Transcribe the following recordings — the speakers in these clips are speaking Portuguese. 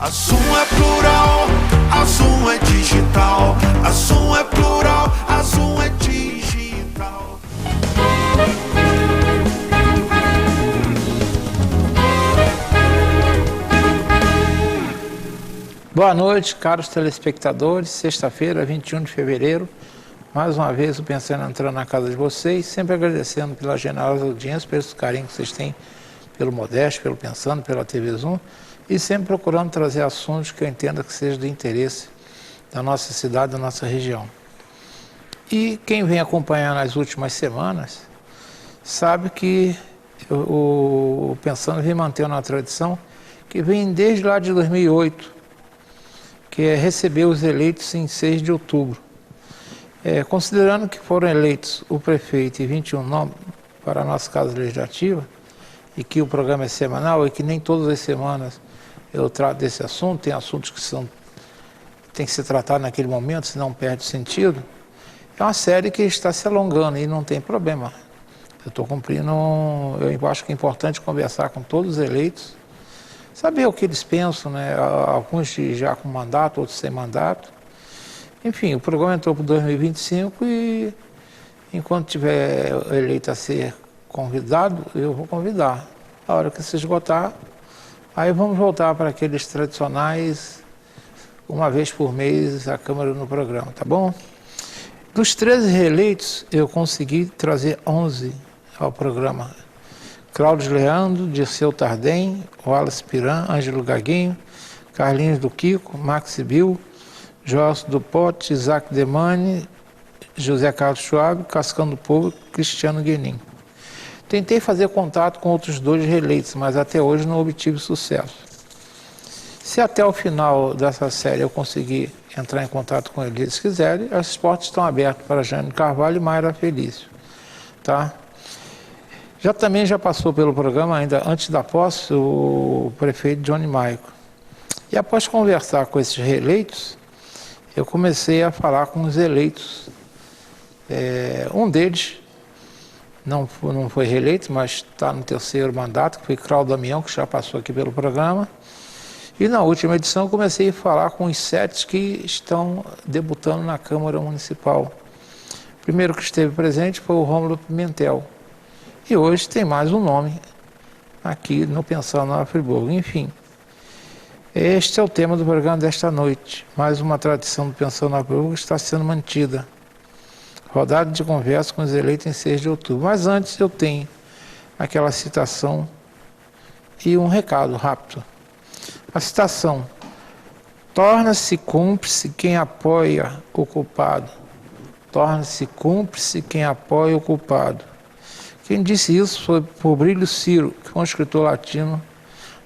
A Zoom é plural, a Zoom é digital. A Zoom é plural, a Zoom é digital. Boa noite, caros telespectadores. Sexta-feira, 21 de fevereiro. Mais uma vez o Pensando entrando na casa de vocês, sempre agradecendo pela generosa audiência, pelo carinho que vocês têm pelo Modesto, pelo Pensando, pela TV Zoom, e sempre procurando trazer assuntos que eu entenda que sejam do interesse da nossa cidade, da nossa região. E quem vem acompanhando as últimas semanas sabe que o Pensando vem mantendo uma tradição que vem desde lá de 2008, que é receber os eleitos em 6 de outubro. Considerando que foram eleitos o prefeito e 21 nomes para a nossa Casa Legislativa, e que o programa é semanal e que nem todas as semanas eu trato desse assunto, tem assuntos que tem que ser tratado naquele momento, senão perde o sentido, é uma série que está se alongando e não tem problema. Eu estou cumprindo, eu acho que é importante conversar com todos os eleitos, saber o que eles pensam, né? Alguns já com mandato, outros sem mandato. Enfim, o programa entrou para 2025 e enquanto tiver eleito a ser convidado, eu vou convidar. A hora que se esgotar, aí vamos voltar para aqueles tradicionais, uma vez por mês, a Câmara no programa, tá bom? Dos 13 reeleitos, eu consegui trazer 11 ao programa. Cláudio Leandro, Dirceu Tardem, Wallace Piran, Ângelo Gaguinho, Carlinhos do Kiko, Max Bill, Jorge do Pote, Isaac Demani, José Carlos Schwab, Cascão do Povo, Cristiano Guenin. Tentei fazer contato com outros 2 reeleitos, mas até hoje não obtive sucesso. Se até o final dessa série eu conseguir entrar em contato com eles, se quiserem, as portas estão abertas para Jânio Carvalho e Mayra Felício. Tá? Também já passou pelo programa, ainda antes da posse, o prefeito Johnny Maico. E após conversar com esses reeleitos, eu comecei a falar com os eleitos. Um deles não foi reeleito, mas está no 3º mandato, que foi Cláudio Damião, que já passou aqui pelo programa. E na última edição eu comecei a falar com os 7 que estão debutando na Câmara Municipal. O primeiro que esteve presente foi o Rômulo Pimentel. E hoje tem mais um nome aqui no Pensando na Friburgo. Enfim, este é o tema do programa desta noite. Mais uma tradição do Pensando na Friburgo está sendo mantida. Rodada de conversa com os eleitos em 6 de outubro. Mas antes eu tenho aquela citação e um recado rápido. A citação: torna-se cúmplice quem apoia o culpado. Torna-se cúmplice quem apoia o culpado. Quem disse isso foi Publio Ciro, que foi um escritor latino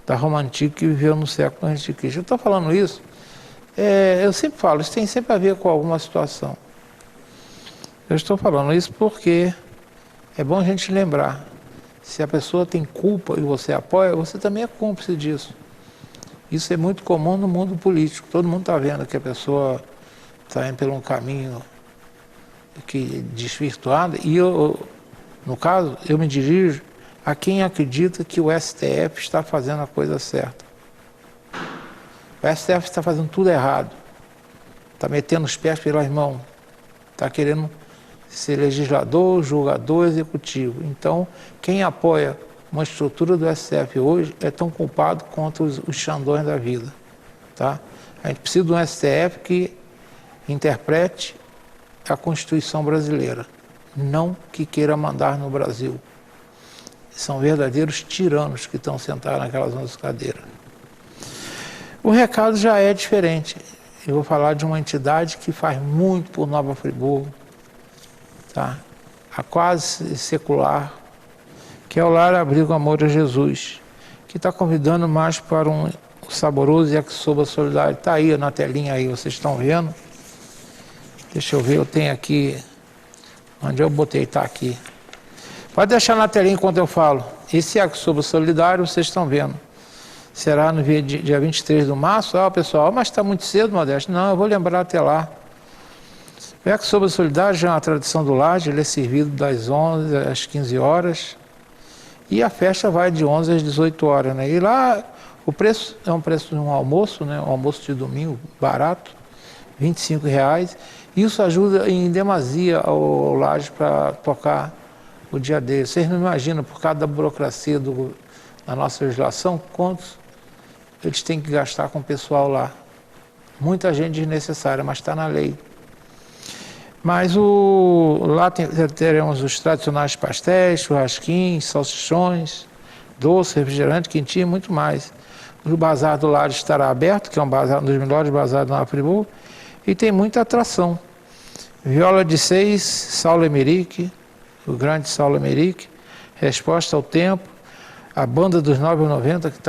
da Roma Antiga que viveu no século antes de Cristo. Eu estou falando isso, eu sempre falo, isso tem sempre a ver com alguma situação. Eu estou falando isso porque é bom a gente lembrar, se a pessoa tem culpa e você apoia, você também é cúmplice disso. Isso é muito comum no mundo político, todo mundo está vendo que a pessoa está indo por um caminho desvirtuado, e no caso, eu me dirijo a quem acredita que o STF está fazendo a coisa certa. O STF está fazendo tudo errado, está metendo os pés pelas mãos, está querendo ser legislador, julgador, executivo. Então, quem apoia uma estrutura do STF hoje é tão culpado quanto os Xandões da vida. Tá? A gente precisa de um STF que interprete a Constituição brasileira, não que queira mandar no Brasil. São verdadeiros tiranos que estão sentados naquelas 11 cadeiras. O recado já é diferente. Eu vou falar de uma entidade que faz muito por Nova Friburgo, tá? A quase secular, que é o Lar Abrigo Amor a Jesus, que está convidando mais para um saboroso yakisoba solidário. Está aí na telinha aí, vocês estão vendo? Deixa eu ver, eu tenho aqui, onde eu botei, está aqui. Pode deixar na telinha enquanto eu falo. Esse yakisoba solidário, vocês estão vendo. Será no dia 23 de março? Pessoal, mas está muito cedo, Modesto. Não, eu vou lembrar até lá. O yakisoba solidário já é uma tradição do lar, ele é servido das 11 às 15 horas. E a festa vai de 11 às 18 horas, né? E lá O preço é um preço de um almoço, né? Um almoço de domingo barato, R$ 25,00. Isso ajuda em demasia ao Laje para tocar o dia dele. Vocês não imaginam, por causa da burocracia da nossa legislação, quantos eles têm que gastar com o pessoal lá. Muita gente desnecessária, mas está na lei. Mas lá teremos os tradicionais pastéis, churrasquinhos, salsichões, doce, refrigerante, quentinho e muito mais. O Bazar do Laje estará aberto, que é um dos melhores bazares do Nova Friburgo, e tem muita atração. Viola de 6, Saulo Emerick, o grande Saulo Emerick, Resposta ao Tempo, a Banda dos 990, que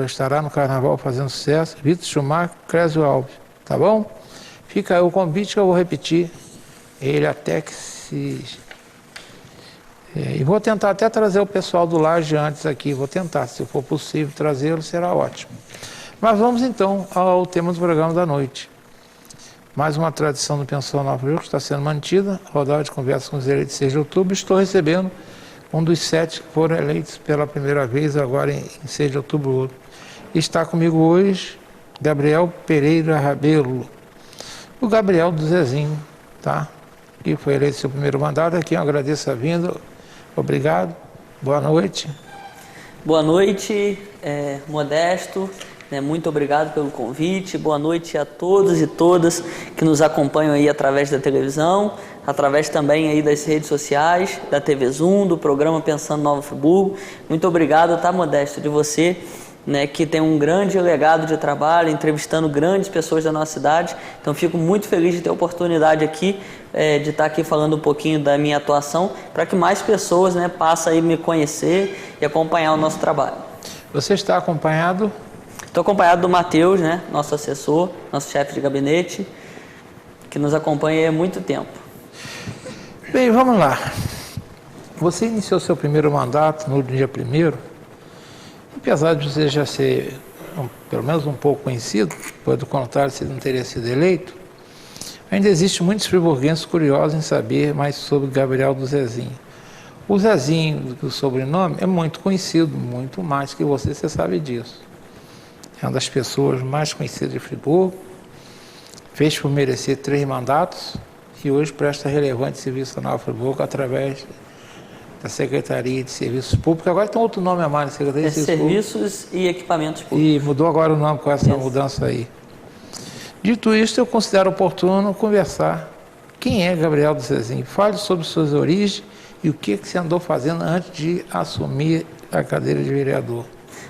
estará no Carnaval fazendo sucesso, Vitor Schumacher, Clésio Alves, tá bom? Fica aí o convite que eu vou repetir, ele até que se... E vou tentar até trazer o pessoal do Laje antes aqui, vou tentar, se for possível trazê-lo, será ótimo. Mas vamos então ao tema do programa da noite. Mais uma tradição do Pensão Nova Friburgo que está sendo mantida, rodada de conversa com os eleitos de 6 de outubro. Estou recebendo um dos 7 que foram eleitos pela primeira vez agora em 6 de outubro. Está comigo hoje Gabriel Pereira Rabelo, o Gabriel do Zezinho, tá? Que foi eleito seu primeiro mandato. Aqui eu agradeço a vinda, obrigado, boa noite. Boa noite, Modesto. Muito obrigado pelo convite, boa noite a todos e todas que nos acompanham aí através da televisão, através também aí das redes sociais, da TV Zoom, do programa Pensando Nova Friburgo. Muito obrigado, tá, Modesto, de você, né, que tem um grande legado de trabalho, entrevistando grandes pessoas da nossa cidade. Então fico muito feliz de ter a oportunidade aqui, de estar aqui falando um pouquinho da minha atuação, para que mais pessoas, né, passem aí me conhecer e acompanhar o nosso trabalho. Você está acompanhado? Estou acompanhado do Matheus, né, nosso assessor, nosso chefe de gabinete, que nos acompanha há muito tempo. Bem, vamos lá. Você iniciou seu primeiro mandato no dia 1º, apesar de você já ser pelo menos um pouco conhecido, pois do contrário você não teria sido eleito, ainda existem muitos friburguenses curiosos em saber mais sobre Gabriel do Zezinho. O Zezinho, o sobrenome, é muito conhecido, muito mais que você sabe disso. É uma das pessoas mais conhecidas de Friburgo, fez por merecer 3 mandatos e hoje presta relevante serviço na Nova Friburgo através da Secretaria de Serviços Públicos. Agora tem outro nome a mais, Secretaria de Serviços e Equipamentos Públicos. E mudou agora o nome com essa mudança aí. Dito isso, eu considero oportuno conversar. Quem é Gabriel do Zezinho? Fale sobre suas origens e o que você andou fazendo antes de assumir a cadeira de vereador.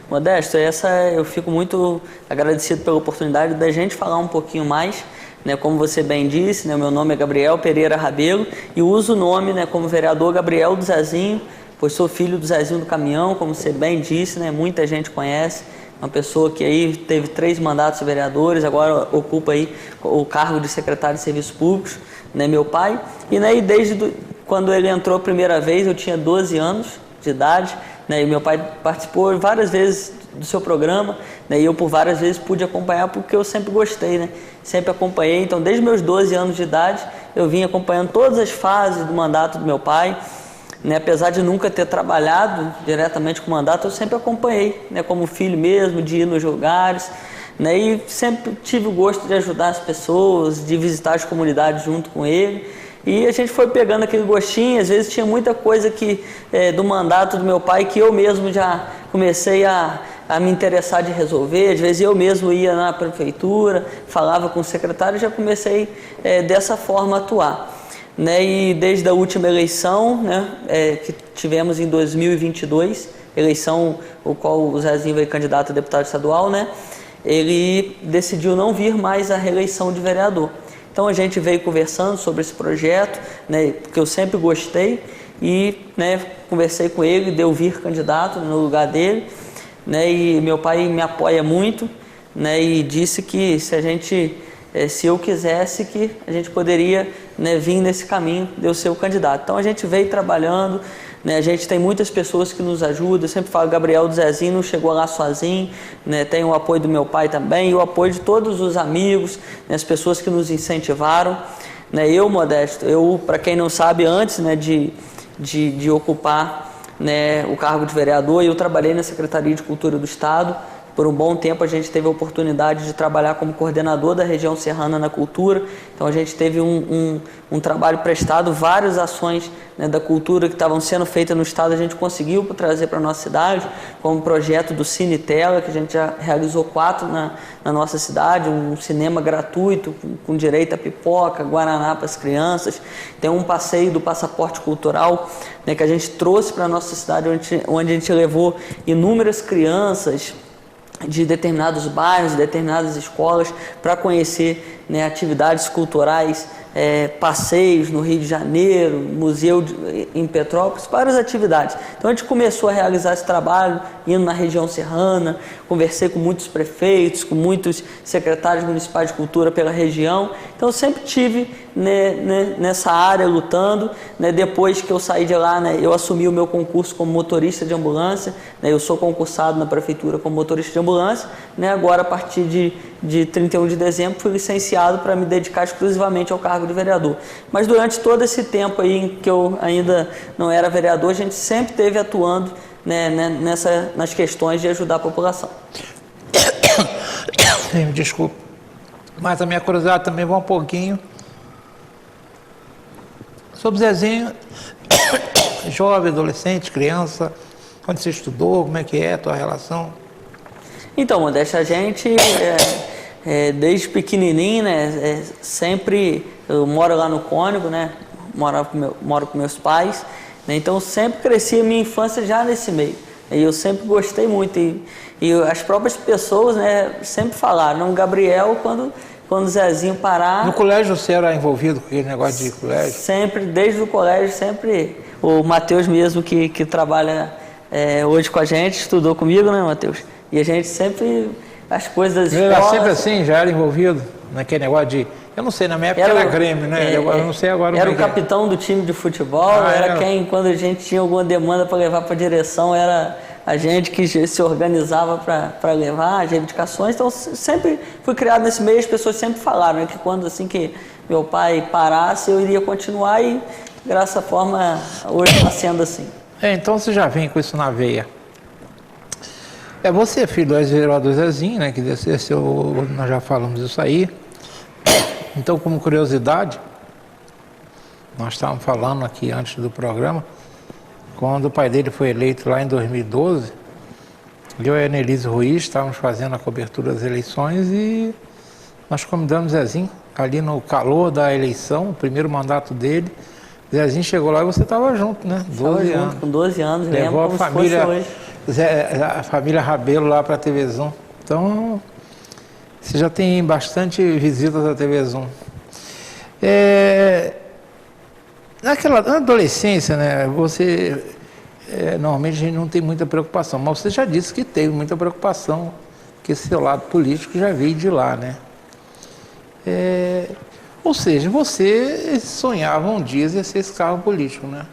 Modesto, eu fico muito agradecido pela oportunidade da gente falar um pouquinho mais, né, como você bem disse, né, meu nome é Gabriel Pereira Rabelo e uso o nome, né, como vereador Gabriel do Zezinho, pois sou filho do Zezinho do Caminhão, como você bem disse, né, muita gente conhece, uma pessoa que aí teve 3 mandatos de vereadores, agora ocupa aí o cargo de secretário de Serviços Públicos, né, meu pai, e né, desde quando ele entrou a primeira vez, eu tinha 12 anos de idade, né, e meu pai participou várias vezes do seu programa, né, e eu por várias vezes pude acompanhar porque eu sempre gostei, né, sempre acompanhei. Então desde meus 12 anos de idade eu vim acompanhando todas as fases do mandato do meu pai, né, apesar de nunca ter trabalhado diretamente com o mandato, eu sempre acompanhei, né, como filho mesmo, de ir nos lugares, né, e sempre tive o gosto de ajudar as pessoas, de visitar as comunidades junto com ele. E a gente foi pegando aquele gostinho, às vezes tinha muita coisa do mandato do meu pai que eu mesmo já comecei a me interessar de resolver. Às vezes eu mesmo ia na prefeitura, falava com o secretário e já comecei dessa forma a atuar. Né? E desde a última eleição, né, que tivemos em 2022, eleição o qual o Zezinho veio candidato a deputado estadual, né, ele decidiu não vir mais à reeleição de vereador. Então a gente veio conversando sobre esse projeto, né, porque eu sempre gostei e, né, conversei com ele, deu vir candidato no lugar dele, né, e meu pai me apoia muito, né, e disse que se eu quisesse, que a gente poderia, né, vir nesse caminho de eu ser o candidato. Então a gente veio trabalhando, né, a gente tem muitas pessoas que nos ajudam. Eu sempre falo, Gabriel do Zezinho não chegou lá sozinho, né, tem o apoio do meu pai também e o apoio de todos os amigos, né, as pessoas que nos incentivaram. Né, Modesto, para quem não sabe, antes, né, de ocupar, né, o cargo de vereador, eu trabalhei na Secretaria de Cultura do Estado Por um bom tempo a gente teve a oportunidade de trabalhar como coordenador da região serrana na cultura, então a gente teve um trabalho prestado, várias ações, né, da cultura que estavam sendo feitas no estado, a gente conseguiu trazer para a nossa cidade, como o projeto do Cine Tela, que a gente já realizou 4 na nossa cidade, um cinema gratuito, com direito a pipoca, guaraná para as crianças. Tem um passeio do passaporte cultural, né, que a gente trouxe para a nossa cidade, onde a gente levou inúmeras crianças de determinados bairros, de determinadas escolas, para conhecer, né, atividades culturais, passeios no Rio de Janeiro, museu em Petrópolis, várias atividades. Então a gente começou a realizar esse trabalho, indo na região serrana, conversei com muitos prefeitos, com muitos secretários municipais de cultura pela região. Então eu sempre tive, né, nessa área lutando, né. Depois que eu saí de lá, né, eu assumi o meu concurso como motorista de ambulância, né. Eu sou concursado na prefeitura como motorista de ambulância, né. Agora, a partir de 31 de dezembro, fui licenciado para me dedicar exclusivamente ao cargo de vereador. Mas durante todo esse tempo aí em que eu ainda não era vereador, a gente sempre esteve atuando, né, nas questões de ajudar a população. Sim, desculpa. Mas a minha curiosidade também vai um pouquinho sobre Zezinho, jovem, adolescente, criança, quando você estudou, como é que é a tua relação? Então, Modéstia, a gente, desde pequenininho, né, sempre, eu moro lá no Cônego, né, moro com meus pais, né, então eu sempre cresci a minha infância já nesse meio, e eu sempre gostei muito, e as próprias pessoas, né, sempre falaram, não, Gabriel, quando o Zezinho parar... No colégio você era envolvido com aquele negócio de colégio? Sempre, desde o colégio, sempre, o Matheus mesmo, que trabalha hoje com a gente, estudou comigo, né, Matheus? E a gente sempre, as coisas das escolas... Era sempre assim, já era envolvido naquele negócio de... Eu não sei, na minha época era Grêmio, né? Eu não sei agora. Era o capitão do time de futebol, era quem, quando a gente tinha alguma demanda para levar para a direção, era a gente que se organizava para levar as reivindicações. Então, sempre fui criado nesse meio, as pessoas sempre falaram, né, que quando assim que meu pai parasse, eu iria continuar e, graças à forma, hoje está sendo assim. Então você já vem com isso na veia. Você é filho do ex-vereador Zezinho, né, que nós já falamos isso aí. Então, como curiosidade, nós estávamos falando aqui antes do programa, quando o pai dele foi eleito lá em 2012, eu e a Annelise Ruiz estávamos fazendo a cobertura das eleições e nós convidamos Zezinho, ali no calor da eleição, o primeiro mandato dele. Zezinho chegou lá e você estava junto, né? 12 anos. Com 12 anos, levou lembro a família Rabelo lá para a TV Zoom. Então, você já tem bastante visitas à TV Zoom. Na adolescência, né, você, normalmente a gente não tem muita preocupação, mas você já disse que teve muita preocupação, que esse seu lado político já veio de lá, né? Ou seja, você sonhava um dia exercer esse cargo político, né?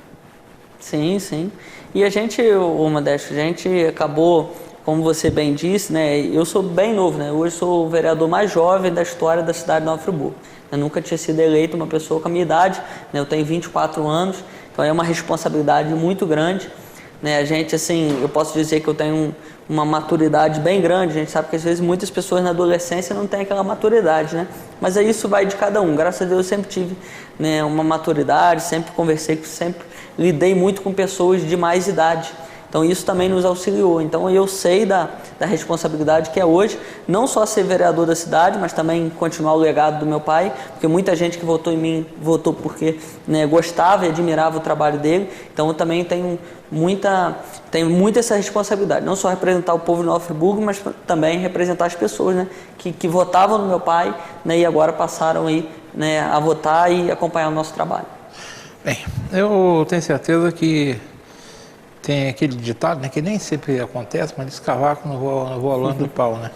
Sim, sim. E a gente, Modéstia, a gente acabou, como você bem disse, né? Eu sou bem novo, né? Hoje sou o vereador mais jovem da história da cidade de Nova Friburgo. Eu nunca tinha sido eleito uma pessoa com a minha idade, né? Eu tenho 24 anos, então é uma responsabilidade muito grande, né? A gente, assim, eu posso dizer que eu tenho uma maturidade bem grande. A gente sabe que às vezes muitas pessoas na adolescência não têm aquela maturidade, né? Mas aí isso vai de cada um. Graças a Deus eu sempre tive, né, uma maturidade, sempre conversei, sempre lidei muito com pessoas de mais idade. Então isso também nos auxiliou. Então eu sei da responsabilidade que é hoje, não só ser vereador da cidade, mas também continuar o legado do meu pai, porque muita gente que votou em mim, votou porque, né, gostava e admirava o trabalho dele. Então eu também tenho muita essa responsabilidade, não só representar o povo de Nova Friburgo, mas também representar as pessoas, né, que votavam no meu pai, né, e agora passaram aí, né, a votar e acompanhar o nosso trabalho. Bem, eu tenho certeza que tem aquele ditado, né, que nem sempre acontece, mas diz cavaco no volante do pau, né?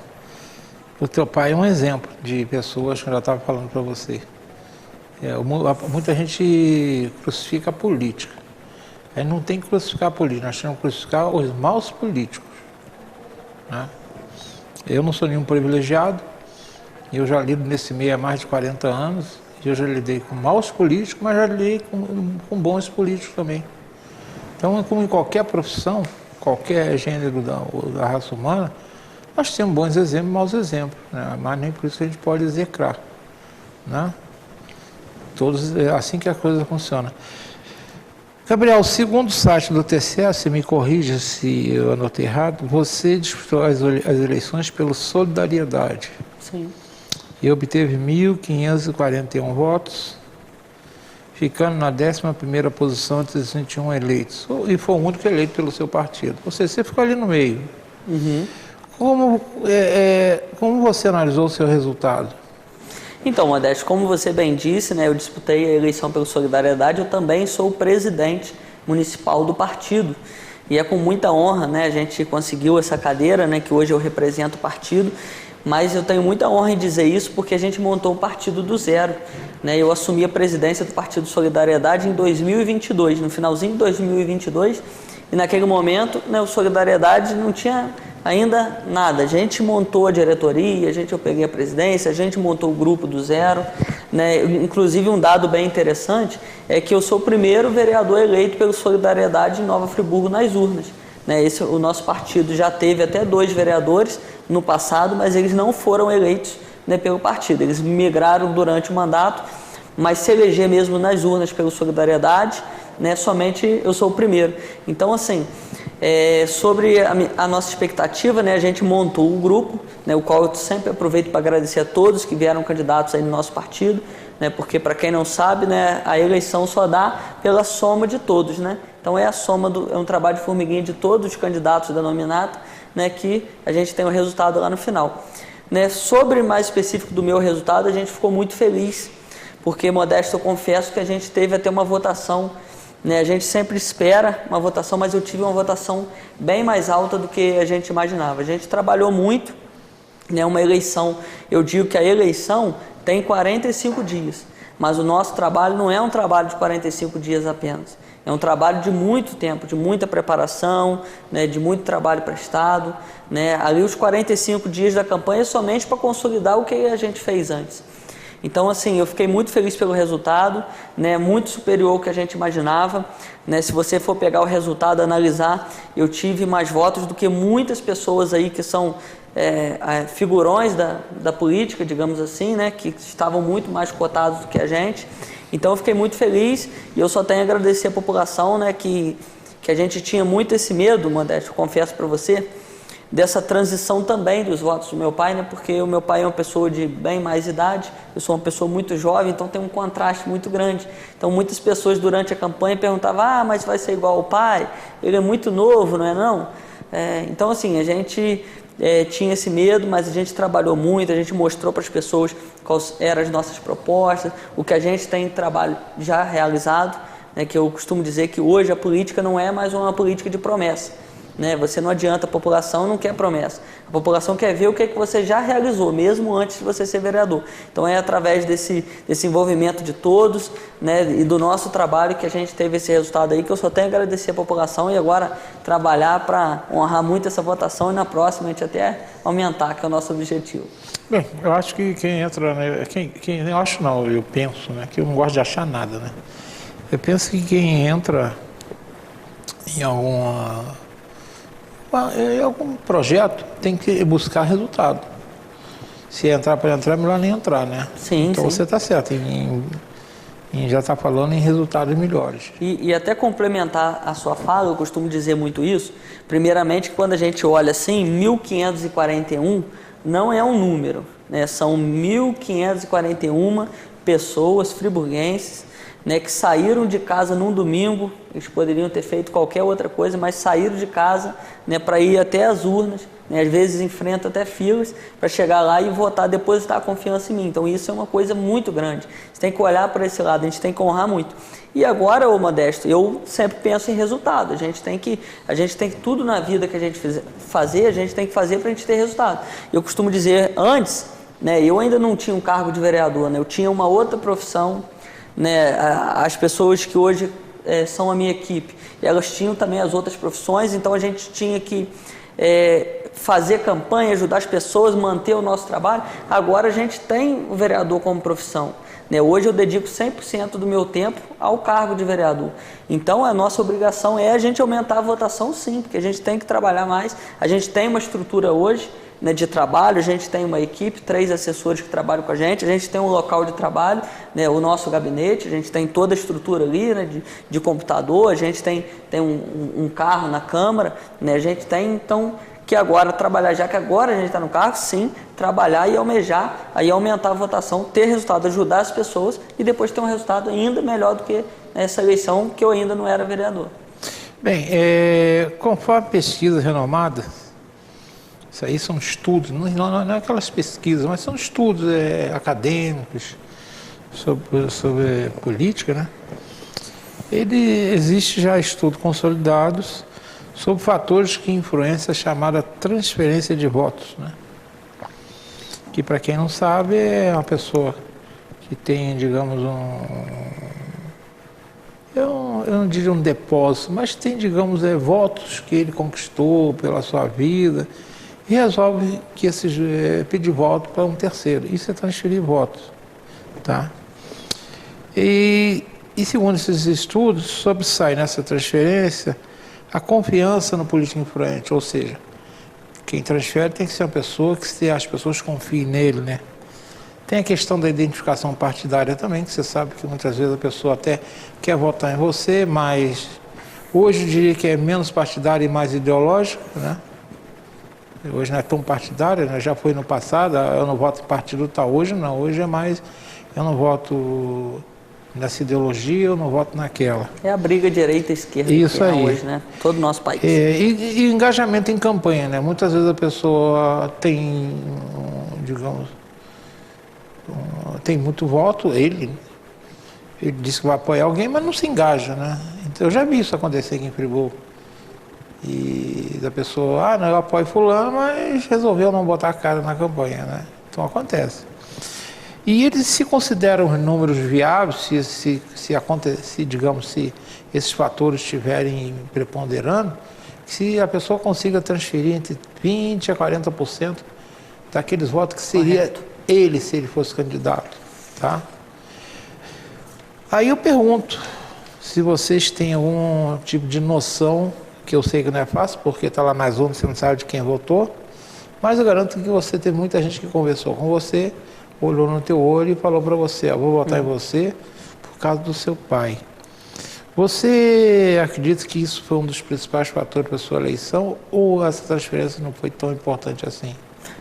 O teu pai é um exemplo de pessoas que eu já estava falando para você. Muita gente crucifica a política. A gente não tem que crucificar a política, nós temos que crucificar os maus políticos, né? Eu não sou nenhum privilegiado, eu já lido nesse meio há mais de 40 anos, eu já lidei com maus políticos, mas já lidei com bons políticos também. Então, como em qualquer profissão, qualquer gênero da raça humana, Nós temos bons exemplos e maus exemplos, né? Mas nem por isso a gente pode execrar, né? Todos, é assim que a coisa funciona. Gabriel, segundo o site do TCE, se me corrija se eu anotei errado, você disputou as eleições pelo Solidariedade. Sim. E obteve 1.541 votos, ficando na 11ª posição entre os 21 eleitos. E foi o único eleito pelo seu partido. Ou seja, você ficou ali no meio. Uhum. Como você analisou o seu resultado? Então, Modesto, como você bem disse, né, eu disputei a eleição pelo Solidariedade, eu também sou o presidente municipal do partido. E é com muita honra, né, a gente conseguiu essa cadeira, né, que hoje eu represento o partido, mas eu tenho muita honra em dizer isso porque a gente montou o partido do zero, né? Eu assumi a presidência do Partido Solidariedade em 2022, no finalzinho de 2022, e naquele momento, né, o Solidariedade não tinha ainda nada. A gente montou a diretoria, eu peguei a presidência, a gente montou o grupo do zero, né? Inclusive um dado bem interessante é que eu sou o primeiro vereador eleito pelo Solidariedade em Nova Friburgo nas urnas, né? O nosso partido já teve até 2 vereadores no passado, mas eles não foram eleitos, né, pelo partido. Eles migraram durante o mandato, mas se eleger mesmo nas urnas pelo Solidariedade, né, somente eu sou o primeiro. Então, assim, sobre a nossa expectativa, né, a gente montou um grupo, né, o qual eu sempre aproveito para agradecer a todos que vieram candidatos aí no nosso partido, né, porque, para quem não sabe, né, a eleição só dá pela soma de todos, né? Então é um trabalho de formiguinha de todos os candidatos da nominata, né, que a gente tem o resultado lá no final. Né, sobre mais específico do meu resultado, a gente ficou muito feliz, porque, Modesto, eu confesso que a gente teve até uma votação, né, a gente sempre espera uma votação, mas eu tive uma votação bem mais alta do que a gente imaginava. A gente trabalhou muito, né, uma eleição, eu digo que a eleição tem 45 dias, mas o nosso trabalho não é um trabalho de 45 dias apenas. É um trabalho de muito tempo, de muita preparação, né, de muito trabalho prestado, né? Ali os 45 dias da campanha é somente para consolidar o que a gente fez antes. Então, assim, eu fiquei muito feliz pelo resultado, né, muito superior ao que a gente imaginava, né? Se você for pegar o resultado, analisar, eu tive mais votos do que muitas pessoas aí que são figurões da política, digamos assim, né, que estavam muito mais cotados do que a gente. Então eu fiquei muito feliz e eu só tenho a agradecer a população, né, que a gente tinha muito esse medo, Modesto, eu confesso para você, dessa transição também dos votos do meu pai, né, porque o meu pai é uma pessoa de bem mais idade, eu sou uma pessoa muito jovem, então tem um contraste muito grande. Então muitas pessoas durante a campanha perguntavam, mas vai ser igual ao pai? Ele é muito novo, não é não? Então, assim, a gente tinha esse medo, mas a gente trabalhou muito, a gente mostrou para as pessoas quais eram as nossas propostas, o que a gente tem de trabalho já realizado, né, que eu costumo dizer que hoje a política não é mais uma política de promessa, né? Você não adianta, a população não quer promessa, a população quer ver o que você já realizou, mesmo antes de você ser vereador. Então é através desse envolvimento de todos, né, e do nosso trabalho que a gente teve esse resultado aí, que eu só tenho a agradecer a população e agora trabalhar para honrar muito essa votação e na próxima a gente até aumentar, que é o nosso objetivo. Bem, eu acho que quem entra, né, eu acho não, eu penso, né, que eu não gosto de achar nada, né? Eu penso que quem entra em algum projeto tem que buscar resultado. Se entrar para entrar, é melhor nem entrar, né? Sim, então sim. Você está certo em já está falando em resultados melhores. E até complementar a sua fala, eu costumo dizer muito isso, primeiramente que quando a gente olha assim, 1.541 não é um número, né? São 1.541 pessoas friburguenses, né, que saíram de casa num domingo, eles poderiam ter feito qualquer outra coisa, mas saíram de casa, né, para ir até as urnas, né, às vezes enfrentam até filas para chegar lá e votar, depositar a confiança em mim. Então isso é uma coisa muito grande, você tem que olhar para esse lado, a gente tem que honrar muito. E agora, ô Modesto, eu sempre penso em resultado, a gente tem que tudo na vida que a gente fazer, a gente tem que fazer para a gente ter resultado. Eu costumo dizer, antes, né, eu ainda não tinha um cargo de vereador, né, eu tinha uma outra profissão, né, as pessoas que hoje são a minha equipe, elas tinham também as outras profissões, então a gente tinha que fazer campanha, ajudar as pessoas, manter o nosso trabalho. Agora a gente tem o vereador como profissão, né? Hoje eu dedico 100% do meu tempo ao cargo de vereador. Então a nossa obrigação é a gente aumentar a votação, sim, porque a gente tem que trabalhar mais, a gente tem uma estrutura hoje, né, de trabalho, a gente tem uma equipe, 3 assessores que trabalham com a gente tem um local de trabalho, né, o nosso gabinete, a gente tem toda a estrutura ali, né, de computador, a gente tem um carro na Câmara, né, a gente tem, então, que agora trabalhar, já que agora a gente está no cargo, sim, trabalhar e almejar, aí aumentar a votação, ter resultado, ajudar as pessoas e depois ter um resultado ainda melhor do que essa eleição que eu ainda não era vereador. Bem, conforme pesquisas renomadas, isso aí são estudos, não é aquelas pesquisas, mas são estudos acadêmicos sobre política, né? Existe já estudos consolidados sobre fatores que influenciam a chamada transferência de votos, né? Que, para quem não sabe, é uma pessoa que tem, digamos, eu não diria um depósito, mas tem, digamos, votos que ele conquistou pela sua vida e resolve que pedir voto para um terceiro. Isso é transferir votos, tá? E segundo esses estudos, sobressai nessa transferência a confiança no político influente, ou seja, quem transfere tem que ser uma pessoa que as pessoas confiem nele, né? Tem a questão da identificação partidária também, que você sabe que muitas vezes a pessoa até quer votar em você, mas hoje eu diria que é menos partidária e mais ideológica, né? Hoje não é tão partidária, né? Já foi no passado, eu não voto em partido tal, hoje não, hoje é mais, eu não voto nessa ideologia, eu não voto naquela. É a briga direita e esquerda isso aí. Hoje, né? Todo o nosso país. E engajamento em campanha, né? Muitas vezes a pessoa tem, digamos, tem muito voto, ele diz que vai apoiar alguém, mas não se engaja, né? Então, eu já vi isso acontecer aqui em Friburgo. E da pessoa, não, eu apoio fulano, mas resolveu não botar a cara na campanha, né? Então acontece. E eles se consideram números viáveis, digamos, se esses fatores estiverem preponderando, se a pessoa consiga transferir entre 20% a 40% daqueles votos que seria correto. Ele, se ele fosse candidato, tá? Aí eu pergunto se vocês têm algum tipo de noção, que eu sei que não é fácil, porque está lá nas urnas, você não sabe de quem votou, mas eu garanto que você tem muita gente que conversou com você, olhou no teu olho e falou para você, vou votar em você por causa do seu pai. Você acredita que isso foi um dos principais fatores para a sua eleição ou essa transferência não foi tão importante assim?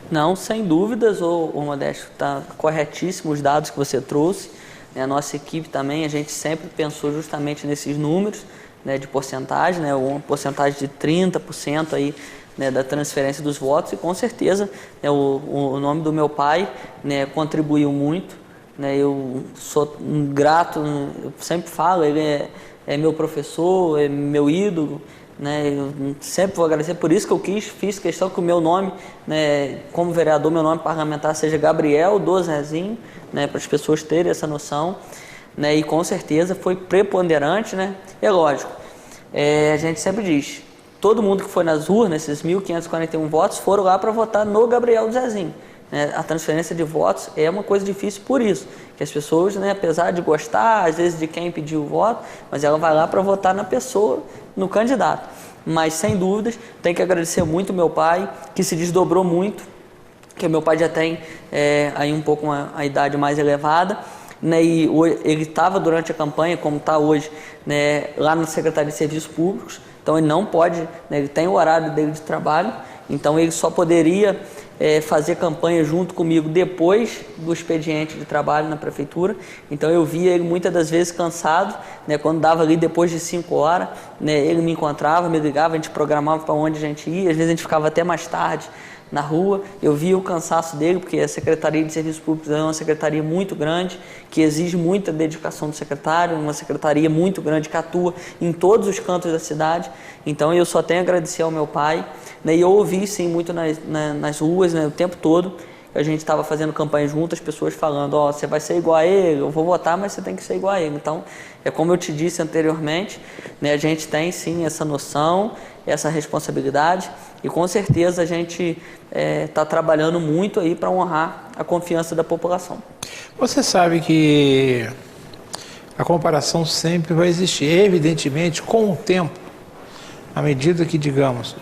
Não, sem dúvidas, o Modesto, está corretíssimo os dados que você trouxe. A nossa equipe também, a gente sempre pensou justamente nesses números, né, de porcentagem, né, uma porcentagem de 30% aí, né, da transferência dos votos, e com certeza, né, o nome do meu pai, né, contribuiu muito, né, eu sou grato, eu sempre falo, ele é meu professor, é meu ídolo, né, eu sempre vou agradecer, por isso que eu fiz questão que o meu nome, né, como vereador, meu nome parlamentar seja Gabriel do Zezinho, né, para as pessoas terem essa noção, né, e com certeza foi preponderante, né, é lógico, a gente sempre diz, todo mundo que foi nas urnas, esses 1.541 votos, foram lá para votar no Gabriel do Zezinho. Né? A transferência de votos é uma coisa difícil por isso, que as pessoas, né, apesar de gostar, às vezes, de quem pediu o voto, mas ela vai lá para votar na pessoa, no candidato. Mas, sem dúvidas, tem que agradecer muito ao meu pai, que se desdobrou muito, que meu pai já tem aí um pouco a idade mais elevada, né, e ele estava durante a campanha, como está hoje, né, lá na Secretaria de Serviços Públicos, então ele não pode, né, ele tem o horário dele de trabalho, então ele só poderia fazer campanha junto comigo depois do expediente de trabalho na prefeitura, então eu via ele muitas das vezes cansado, né, quando dava ali depois de 5 horas, né, ele me encontrava, me ligava, a gente programava para onde a gente ia, às vezes a gente ficava até mais tarde na rua, eu via o cansaço dele, porque a Secretaria de Serviços Públicos é uma secretaria muito grande, que exige muita dedicação do secretário, uma secretaria muito grande que atua em todos os cantos da cidade, então eu só tenho a agradecer ao meu pai, né, e eu ouvi sim muito nas ruas, né, o tempo todo, a gente estava fazendo campanha junto, as pessoas falando, você vai ser igual a ele, eu vou votar, mas você tem que ser igual a ele, então, é como eu te disse anteriormente, né, a gente tem sim essa noção, essa responsabilidade, e com certeza a gente está trabalhando muito aí para honrar a confiança da população. Você sabe que a comparação sempre vai existir, evidentemente, com o tempo, à medida que, digamos,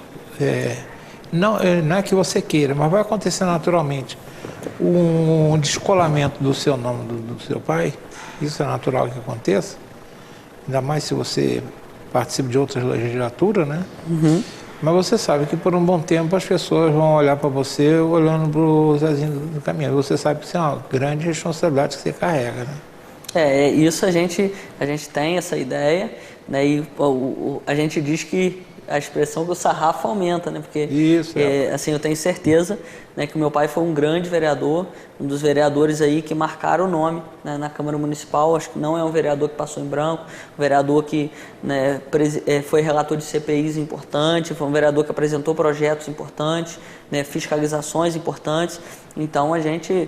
Não, não é que você queira, mas vai acontecer naturalmente. Um descolamento do seu nome, do seu pai, isso é natural que aconteça, ainda mais se você participa de outras legislaturas, né? Mas você sabe que por um bom tempo as pessoas vão olhar para você olhando para o Zezinho do caminho. Você sabe que isso é uma grande responsabilidade que você carrega, né? Isso a gente tem essa ideia, né? E a gente diz que a expressão do sarrafo aumenta, né? Porque assim, eu tenho certeza, né, que o meu pai foi um grande vereador, um dos vereadores aí que marcaram o nome, né, na Câmara Municipal. Acho que não é um vereador que passou em branco, um vereador que, né, foi relator de CPIs importante, foi um vereador que apresentou projetos importantes, né, fiscalizações importantes. Então a gente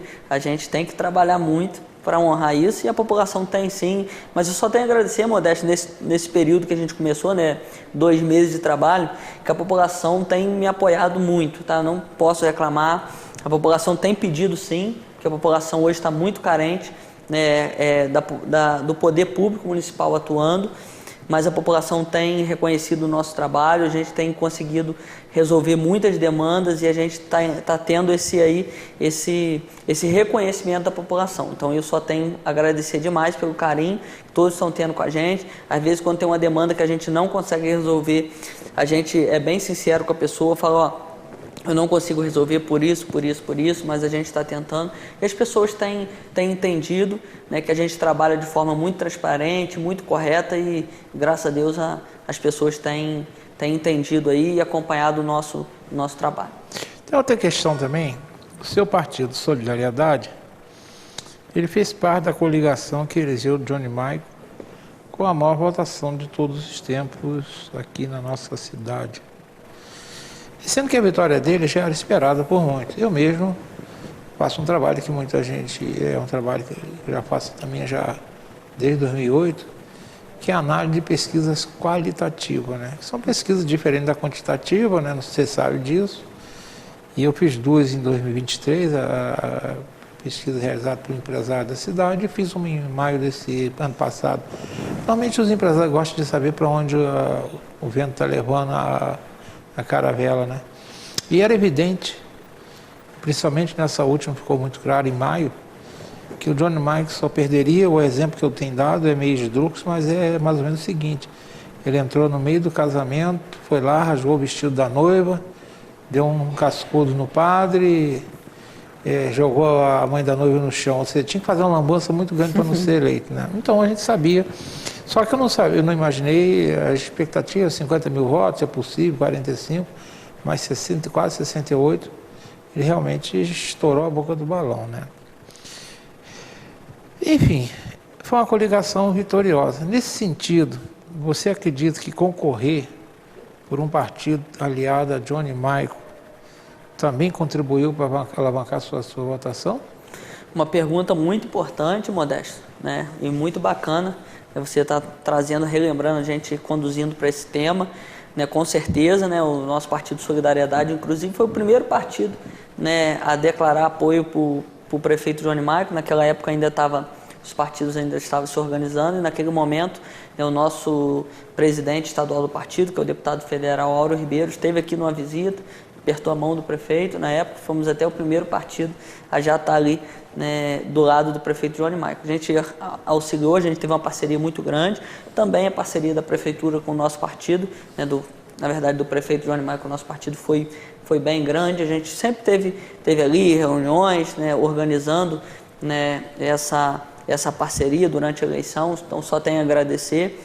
tem que trabalhar muito para honrar isso, e a população tem sim, mas eu só tenho a agradecer, Modesto, nesse período que a gente começou, né, 2 meses de trabalho, que a população tem me apoiado muito, tá? Não posso reclamar, a população tem pedido sim, que a população hoje está muito carente, né, do poder público municipal atuando, mas a população tem reconhecido o nosso trabalho, a gente tem conseguido resolver muitas demandas e a gente está tendo esse reconhecimento da população. Então eu só tenho a agradecer demais pelo carinho que todos estão tendo com a gente. Às vezes, quando tem uma demanda que a gente não consegue resolver, a gente é bem sincero com a pessoa, fala, ó, eu não consigo resolver por isso, mas a gente está tentando. E as pessoas têm entendido, né, que a gente trabalha de forma muito transparente, muito correta e, graças a Deus, as pessoas têm entendido aí e acompanhado o nosso trabalho. Tem outra questão também. O seu partido Solidariedade, ele fez parte da coligação que elegeu o Johnny Maico com a maior votação de todos os tempos aqui na nossa cidade. Sendo que a vitória dele já era esperada por muitos. Eu mesmo faço um trabalho que muita gente, é um trabalho que eu já faço também já desde 2008, que é a análise de pesquisas qualitativas, né? São pesquisas diferentes da quantitativa, né? Você sabe disso. E eu fiz 2 em 2023, a pesquisa realizada por empresário da cidade, e fiz uma em maio desse ano passado. Normalmente os empresários gostam de saber para onde o vento está levando a caravela, né? E era evidente, principalmente nessa última, ficou muito claro em maio, que o Johnny Maico só perderia. O exemplo que eu tenho dado é meio esdrúxulo, mas é mais ou menos o seguinte: ele entrou no meio do casamento, foi lá, rasgou o vestido da noiva, deu um cascudo no padre, jogou a mãe da noiva no chão. Você tinha que fazer uma lambança muito grande para não ser eleito, né? Então a gente sabia. Só que eu não imaginei a expectativa, 50 mil votos, é possível, 45, mas 60, quase 68, ele realmente estourou a boca do balão, né? Enfim, foi uma coligação vitoriosa. Nesse sentido, você acredita que concorrer por um partido aliado a Johnny Maico também contribuiu para alavancar sua votação? Uma pergunta muito importante, Modesto, né? E muito bacana. Você está trazendo, relembrando a gente, conduzindo para esse tema, né? Com certeza, né? O nosso Partido Solidariedade, inclusive, foi o primeiro partido, né, a declarar apoio para o prefeito Johnny Maico. Naquela época os partidos ainda estavam se organizando, e naquele momento, né, o nosso presidente estadual do partido, que é o deputado federal Auro Ribeiro, esteve aqui numa visita, apertou a mão do prefeito. Na época, fomos até o primeiro partido a já estar ali, né, do lado do prefeito Johnny Maico. A gente auxiliou, a gente teve uma parceria muito grande, também a parceria da prefeitura com o nosso partido, né, na verdade do prefeito Johnny Maico com o nosso partido foi bem grande. A gente sempre teve ali reuniões, né, organizando, né, essa parceria durante a eleição, então só tenho a agradecer.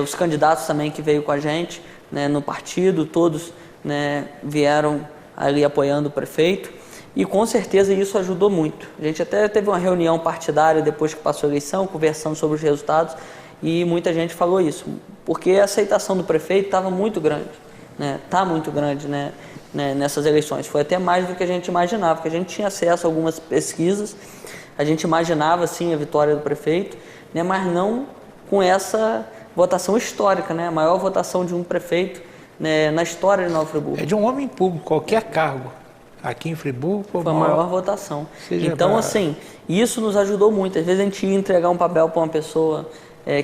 Os candidatos também que veio com a gente, né, no partido, todos, né, vieram ali apoiando o prefeito. E com certeza isso ajudou muito. A gente até teve uma reunião partidária depois que passou a eleição, conversando sobre os resultados, e muita gente falou isso, porque a aceitação do prefeito estava muito grande, né? Está muito grande, né, nessas eleições. Foi até mais do que a gente imaginava, porque a gente tinha acesso a algumas pesquisas, a gente imaginava sim a vitória do prefeito, né, mas não com essa votação histórica, né? A maior votação de um prefeito, né, na história de Nova Friburgo. É de um homem público, qualquer cargo. Aqui em Friburgo foi a maior votação. Então, assim, isso nos ajudou muito. Às vezes a gente ia entregar um papel para uma pessoa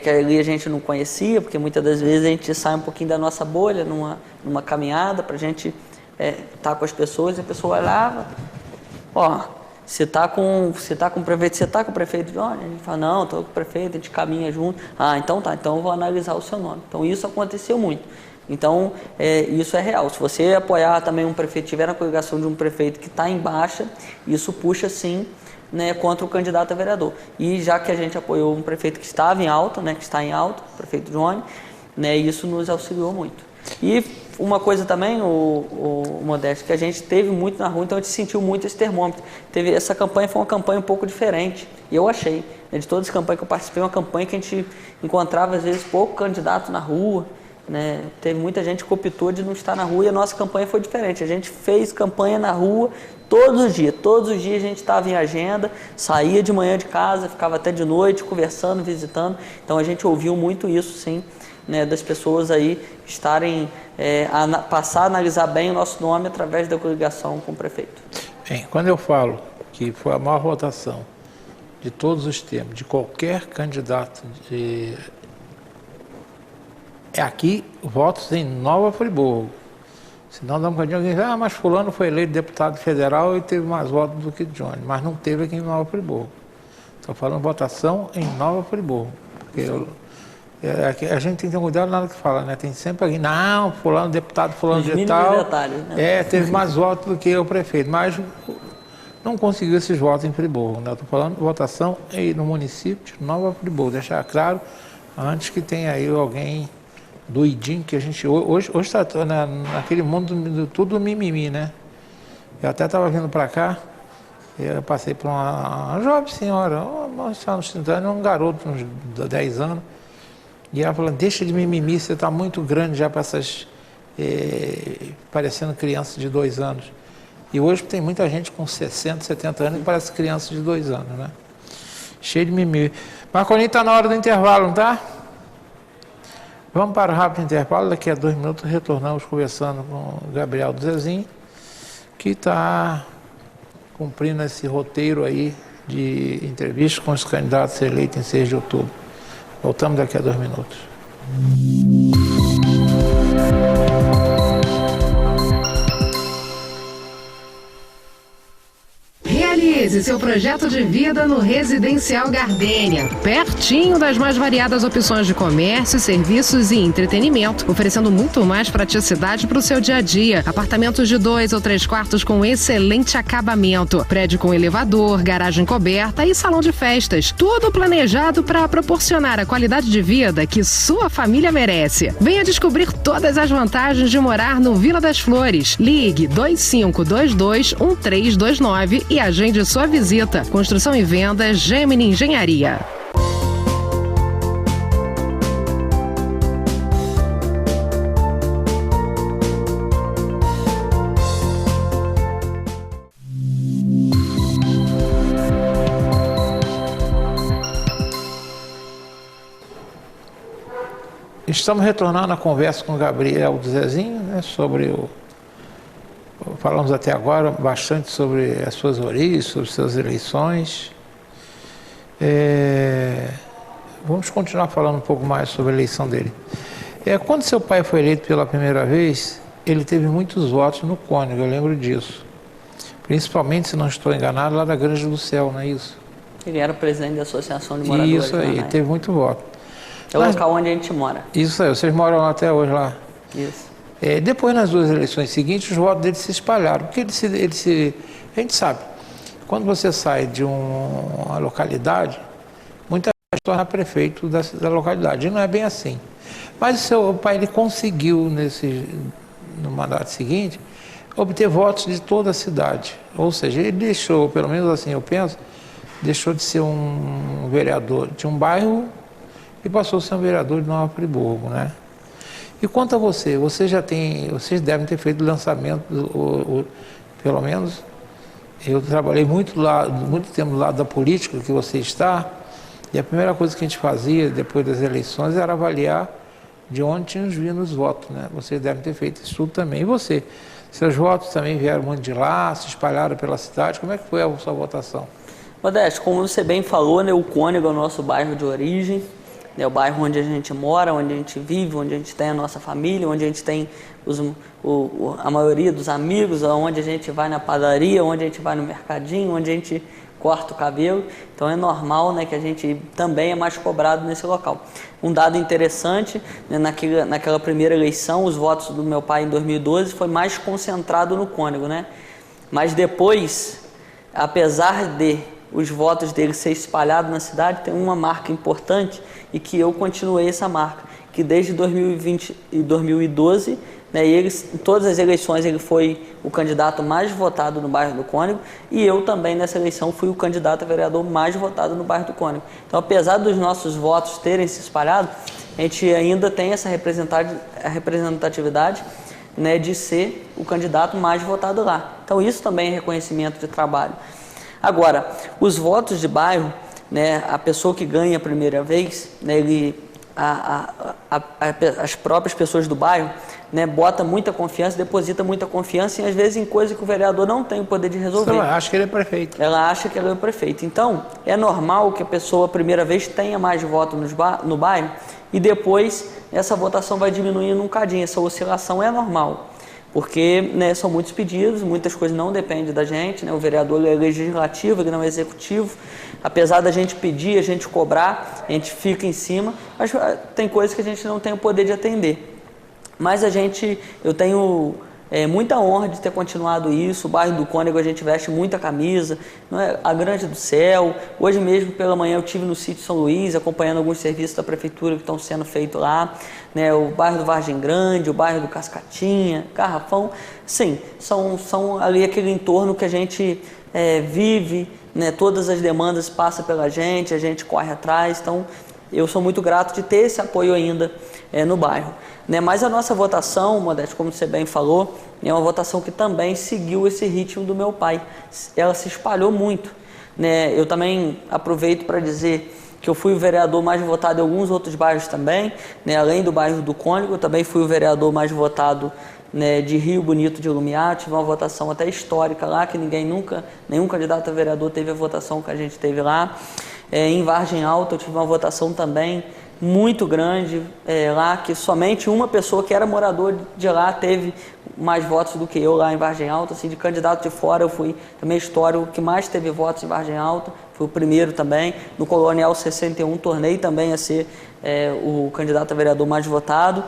que ali a gente não conhecia, porque muitas das vezes a gente sai um pouquinho da nossa bolha numa caminhada para a gente tá com as pessoas, e a pessoa vai lá, ó, você tá com o prefeito, você tá com o prefeito Johnny? A gente fala, não, tô com o prefeito, a gente caminha junto. Ah, então tá, então eu vou analisar o seu nome. Então isso aconteceu muito. Então, isso é real. Se você apoiar também um prefeito, tiver na coligação de um prefeito que está em baixa, isso puxa sim, né, contra o candidato a vereador. E já que a gente apoiou um prefeito que estava em alta, né, que está em alta, o prefeito Johnny, né, isso nos auxiliou muito. E uma coisa também, o Modesto, que a gente teve muito na rua, então a gente sentiu muito esse termômetro. Essa campanha foi uma campanha um pouco diferente, e eu achei, né, de todas as campanhas que eu participei, uma campanha que a gente encontrava às vezes pouco candidato na rua, né? Teve muita gente que optou de não estar na rua, e a nossa campanha foi diferente. A gente fez campanha na rua todos os dias a gente estava em agenda, saía de manhã de casa, ficava até de noite conversando, visitando. Então a gente ouviu muito isso, sim, né, das pessoas aí estarem, passar a analisar bem o nosso nome através da coligação com o prefeito. Bem, quando eu falo que foi a maior votação de todos os tempos, de qualquer candidato aqui, votos em Nova Friburgo. Senão dá um bocadinho alguém diz, mas fulano foi eleito deputado federal e teve mais votos do que Johnny, mas não teve aqui em Nova Friburgo. Estou falando votação em Nova Friburgo. Porque a gente tem que ter cuidado na hora que fala, né? Tem sempre alguém, não, fulano deputado, fulano de tal. Detalhes, né? Teve mais votos do que o prefeito, mas não conseguiu esses votos em Friburgo. Né? Estou falando de votação no município de Nova Friburgo. Deixar claro, antes que tenha aí alguém doidinho, que a gente hoje está naquele mundo do tudo mimimi, né? Eu até estava vindo para cá, eu passei por uma jovem senhora, uns 30 anos, um garoto, uns 10 anos, e ela falou, deixa de mimimi, você está muito grande já para essas, parecendo criança de 2 anos. E hoje tem muita gente com 60, 70 anos que parece criança de 2 anos, né? Cheio de mimimi. Marcolinho, está na hora do intervalo, não tá? Vamos para o rápido intervalo, daqui a 2 minutos retornamos conversando com o Gabriel do Zezinho, que está cumprindo esse roteiro aí de entrevistas com os candidatos eleitos em 6 de outubro. Voltamos daqui a 2 minutos. Realize seu projeto de vida no Residencial Gardênia, pertinho das mais variadas opções de comércio, serviços e entretenimento, oferecendo muito mais praticidade para o seu dia a dia. Apartamentos de 2 ou 3 quartos com excelente acabamento, prédio com elevador, garagem coberta e salão de festas, tudo planejado para proporcionar a qualidade de vida que sua família merece. Venha descobrir todas as vantagens de morar no Vila das Flores. Ligue 2522-1329 e agende sua visita. Construção e vendas Gemini Engenharia. Estamos retornando à conversa com o Gabriel do Zezinho, né, falamos até agora bastante sobre as suas origens, sobre suas eleições. Vamos continuar falando um pouco mais sobre a eleição dele. Quando seu pai foi eleito pela primeira vez, ele teve muitos votos no Cônego, eu lembro disso. Principalmente, se não estou enganado, lá da Granja do Céu, não é isso? Ele era presidente da Associação de Moradores. Isso aí, teve muito voto. É o local onde a gente mora. Isso aí, vocês moram lá até hoje lá. Isso. Depois, nas 2 eleições seguintes, os votos dele se espalharam, porque a gente sabe, quando você sai de uma localidade, muita gente se torna prefeito da localidade, e não é bem assim. Mas o seu pai, ele conseguiu, no mandato seguinte, obter votos de toda a cidade, ou seja, ele deixou, pelo menos assim eu penso, deixou de ser um vereador de um bairro e passou a ser um vereador de Nova Friburgo, né? E quanto a vocês devem ter feito o lançamento, pelo menos, eu trabalhei muito tempo do lado da política que você está, e a primeira coisa que a gente fazia depois das eleições era avaliar de onde tínhamos vindo os votos, né? Vocês devem ter feito isso tudo também. E você? Seus votos também vieram muito de lá, se espalharam pela cidade, como é que foi a sua votação? Modesto, como você bem falou, né, o Cônego é o nosso bairro de origem. né, o bairro onde a gente mora, onde a gente vive, onde a gente tem a nossa família, onde a gente tem a maioria dos amigos, onde a gente vai na padaria, onde a gente vai no mercadinho, onde a gente corta o cabelo. Então é normal, né, que a gente também é mais cobrado nesse local. Um dado interessante, né, naquela primeira eleição, os votos do meu pai em 2012 foi mais concentrado no Cônego, né? Mas depois, apesar de os votos dele ser espalhados na cidade, tem uma marca importante e que eu continuei essa marca, que desde 2020 e 2012, né, em todas as eleições ele foi o candidato mais votado no bairro do Cônego, e eu também nessa eleição fui o candidato a vereador mais votado no bairro do Cônego. Então, apesar dos nossos votos terem se espalhado, a gente ainda tem essa representatividade, né, de ser o candidato mais votado lá. Então isso também é reconhecimento de trabalho. Agora, os votos de bairro, né, a pessoa que ganha a primeira vez, né, as próprias pessoas do bairro, né, bota muita confiança, deposita muita confiança e às vezes em coisa que o vereador não tem o poder de resolver. Ela acha que ele é prefeito. Ela acha que ele é o prefeito. Então, é normal que a pessoa a primeira vez tenha mais votos no bairro e depois essa votação vai diminuindo um cadinho. Essa oscilação é normal, porque, né, são muitos pedidos, muitas coisas não dependem da gente, né? O vereador é legislativo, ele não é executivo. Apesar da gente pedir, a gente cobrar, a gente fica em cima, mas tem coisas que a gente não tem o poder de atender. Mas eu tenho muita honra de ter continuado isso. O bairro do Cônego a gente veste muita camisa, não é? A Grande do Céu. Hoje mesmo pela manhã eu estive no sítio São Luís acompanhando alguns serviços da prefeitura que estão sendo feitos lá, né? O bairro do Vargem Grande, o bairro do Cascatinha, Garrafão. Sim, são ali aquele entorno que a gente vive, né? Todas as demandas passam pela gente, a gente corre atrás. Então eu sou muito grato de ter esse apoio ainda no bairro. Né? Mas a nossa votação, Modesto, como você bem falou, é uma votação que também seguiu esse ritmo do meu pai. Ela se espalhou muito. Né? Eu também aproveito para dizer que eu fui o vereador mais votado em alguns outros bairros também, né? Além do bairro do Cônego, eu também fui o vereador mais votado, né, de Rio Bonito de Lumiar. Tive uma votação até histórica lá, que nenhum candidato a vereador teve a votação que a gente teve lá. Em Vargem Alta eu tive uma votação também muito grande lá, que somente uma pessoa que era morador de lá teve mais votos do que eu lá em Vargem Alta. Assim, de candidato de fora eu fui também histórico, que mais teve votos em Vargem Alta, fui o primeiro também. No Colonial 61 tornei também a ser o candidato a vereador mais votado.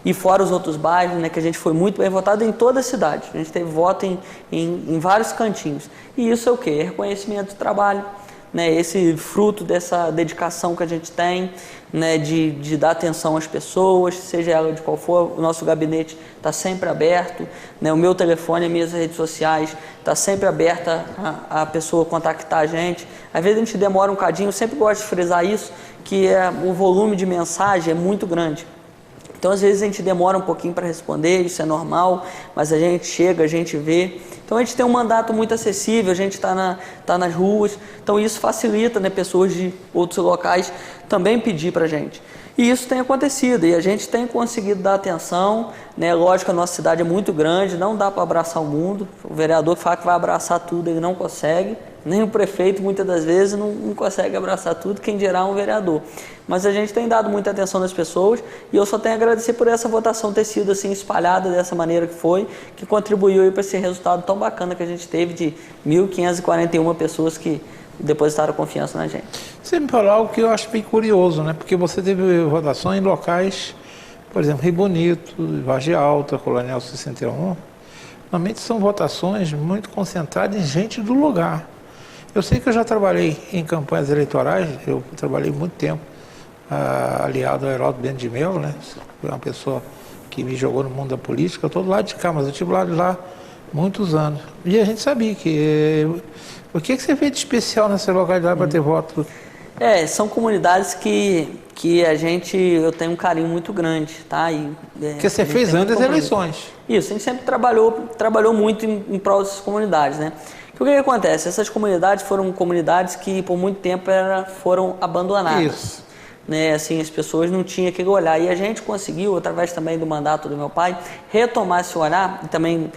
E fora os outros bairros, né, que a gente foi muito bem votado em toda a cidade. A gente teve voto em vários cantinhos. E isso é o quê? É reconhecimento de trabalho, né, esse fruto dessa dedicação que a gente tem, né, de dar atenção às pessoas, seja ela de qual for. O nosso gabinete está sempre aberto, né, o meu telefone, as minhas redes sociais, está sempre aberta a pessoa contactar a gente. Às vezes a gente demora um cadinho, eu sempre gosto de frisar isso, que o volume de mensagem é muito grande. Então, às vezes, a gente demora um pouquinho para responder, isso é normal, mas a gente chega, a gente vê. Então, a gente tem um mandato muito acessível, a gente está nas ruas, então isso facilita, né, pessoas de outros locais também pedir para a gente. E isso tem acontecido, e a gente tem conseguido dar atenção, né? Lógico que a nossa cidade é muito grande, não dá para abraçar o mundo. O vereador que fala que vai abraçar tudo, ele não consegue. Nem o prefeito, muitas das vezes, não consegue abraçar tudo, quem dirá um vereador. Mas a gente tem dado muita atenção nas pessoas, e eu só tenho a agradecer por essa votação ter sido assim espalhada dessa maneira que foi, que contribuiu para esse resultado tão bacana que a gente teve de 1.541 pessoas que depositaram confiança na gente. Você me falou algo que eu acho bem curioso, né? Porque você teve votação em locais, por exemplo, Rio Bonito, Vargem Alta, Colonial 61. Normalmente são votações muito concentradas em gente do lugar. Eu sei que eu já trabalhei em campanhas eleitorais, eu trabalhei muito tempo aliado ao Heraldo Bento de Melo, né? Foi uma pessoa que me jogou no mundo da política. Eu estou do lado de cá, mas eu estive lá de lá muitos anos. E a gente sabia que... O que você fez de especial nessa localidade para ter voto? São comunidades que eu tenho um carinho muito grande, tá? Que você fez antes das eleições. Isso, a gente sempre trabalhou muito em prol dessas comunidades, né? O que acontece? Essas comunidades foram comunidades que por muito tempo foram abandonadas. Isso. Né? Assim, as pessoas não tinham aquele olhar. E a gente conseguiu, através também do mandato do meu pai, retomar esse olhar. E também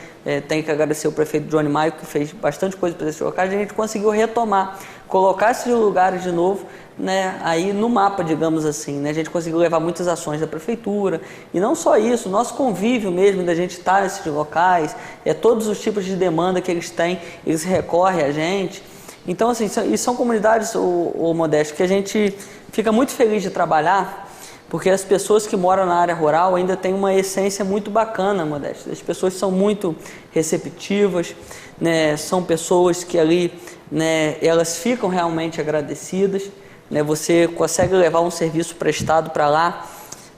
tenho que agradecer o prefeito Johnny Maio, que fez bastante coisa para esses locais. A gente conseguiu retomar, colocar esses lugares de novo, né, aí no mapa, digamos assim, né, a gente conseguiu levar muitas ações da prefeitura, e não só isso, nosso convívio mesmo, da gente estar nesses locais, todos os tipos de demanda que eles têm, eles recorrem a gente. Então, assim, são comunidades, o Modesto, que a gente fica muito feliz de trabalhar, porque as pessoas que moram na área rural ainda têm uma essência muito bacana, Modesto. As pessoas são muito receptivas, né, são pessoas que ali, né, elas ficam realmente agradecidas, né, você consegue levar um serviço prestado para lá,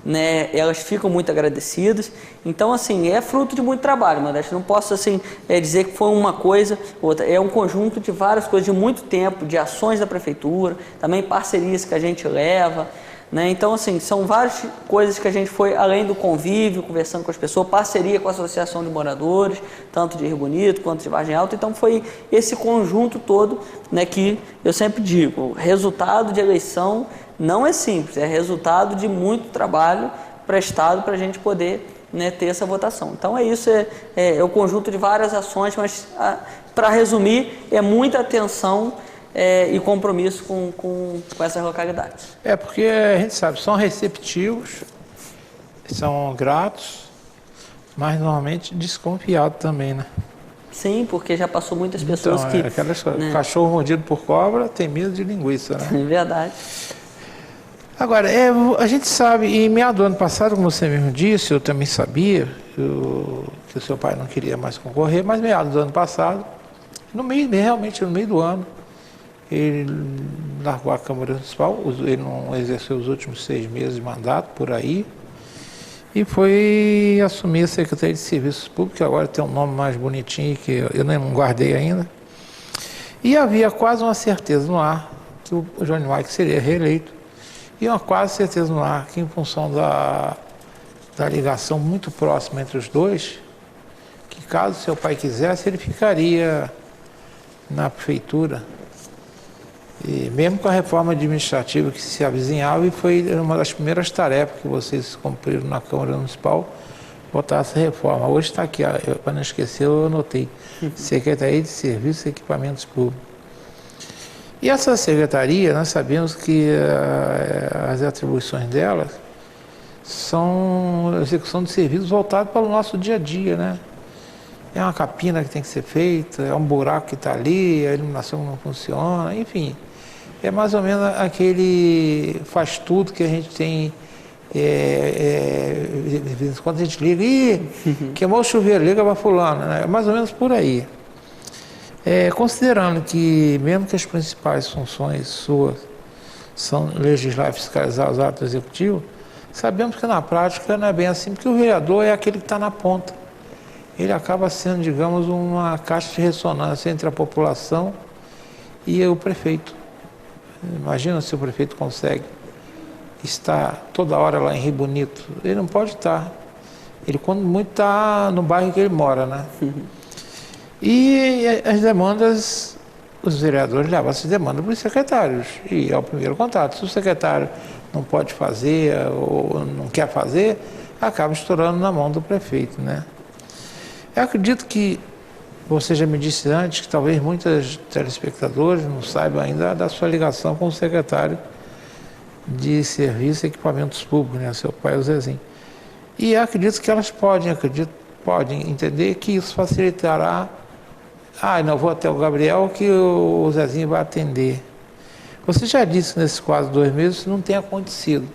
né, elas ficam muito agradecidas. Então, assim, é fruto de muito trabalho, Modesto. Não posso, assim, dizer que foi uma coisa, outra. É um conjunto de várias coisas, de muito tempo, de ações da prefeitura, também parcerias que a gente leva, né? Então, assim, são várias coisas que a gente foi, além do convívio, conversando com as pessoas, parceria com a Associação de Moradores, tanto de Rio Bonito quanto de Vargem Alta. Então, foi esse conjunto todo, né, que eu sempre digo, o resultado de eleição não é simples, é resultado de muito trabalho prestado para a gente poder, né, ter essa votação. Então, é isso, é o conjunto de várias ações, mas, para resumir, é muita atenção e compromisso com essas localidades. Porque a gente sabe, são receptivos, são gratos, mas normalmente desconfiados também, né? Sim, porque já passou muitas pessoas então, que... Aquela história, né? Cachorro mordido por cobra tem medo de linguiça, né? É verdade. Agora, a gente sabe, em meados do ano passado, como você mesmo disse, eu também sabia que o seu pai não queria mais concorrer, mas meados do ano passado, realmente no meio do ano, ele largou a Câmara Municipal, ele não exerceu os últimos 6 meses de mandato por aí, e foi assumir a Secretaria de Serviços Públicos, que agora tem um nome mais bonitinho, que eu nem guardei ainda. E havia quase uma certeza no ar que o Johnny Mike seria reeleito, e uma quase certeza no ar que, em função da ligação muito próxima entre os dois, que caso seu pai quisesse, ele ficaria na prefeitura. E mesmo com a reforma administrativa que se avizinhava, e foi uma das primeiras tarefas que vocês cumpriram na Câmara Municipal, votar essa reforma. Hoje está aqui, para não esquecer, eu anotei, Secretaria de Serviços e Equipamentos Públicos. E essa secretaria, nós sabemos que as atribuições dela são a execução de serviços voltados para o nosso dia a dia, né? É uma capina que tem que ser feita, é um buraco que está ali, a iluminação não funciona, enfim. É mais ou menos aquele faz tudo que a gente tem, quando a gente liga, queimou o chuveiro, liga para fulano, né? É mais ou menos por aí. Considerando que, mesmo que as principais funções suas são legislar e fiscalizar os atos executivos, sabemos que na prática não é bem assim, porque o vereador é aquele que está na ponta. Ele acaba sendo, digamos, uma caixa de ressonância entre a população e o prefeito. Imagina se o prefeito consegue estar toda hora lá em Rio Bonito. Ele não pode estar. Ele, quando muito, está no bairro que ele mora, né? E as demandas, os vereadores levam essas demandas para os secretários. E é o primeiro contato. Se o secretário não pode fazer ou não quer fazer, acaba estourando na mão do prefeito, né? Eu acredito que você já me disse antes que talvez muitos telespectadores não saibam ainda da sua ligação com o secretário de Serviços e Equipamentos Públicos, né, seu pai, o Zezinho. E eu acredito que elas podem entender que isso facilitará. Não vou até o Gabriel que o Zezinho vai atender. Você já disse que nesses quase 2 meses isso não tem acontecido.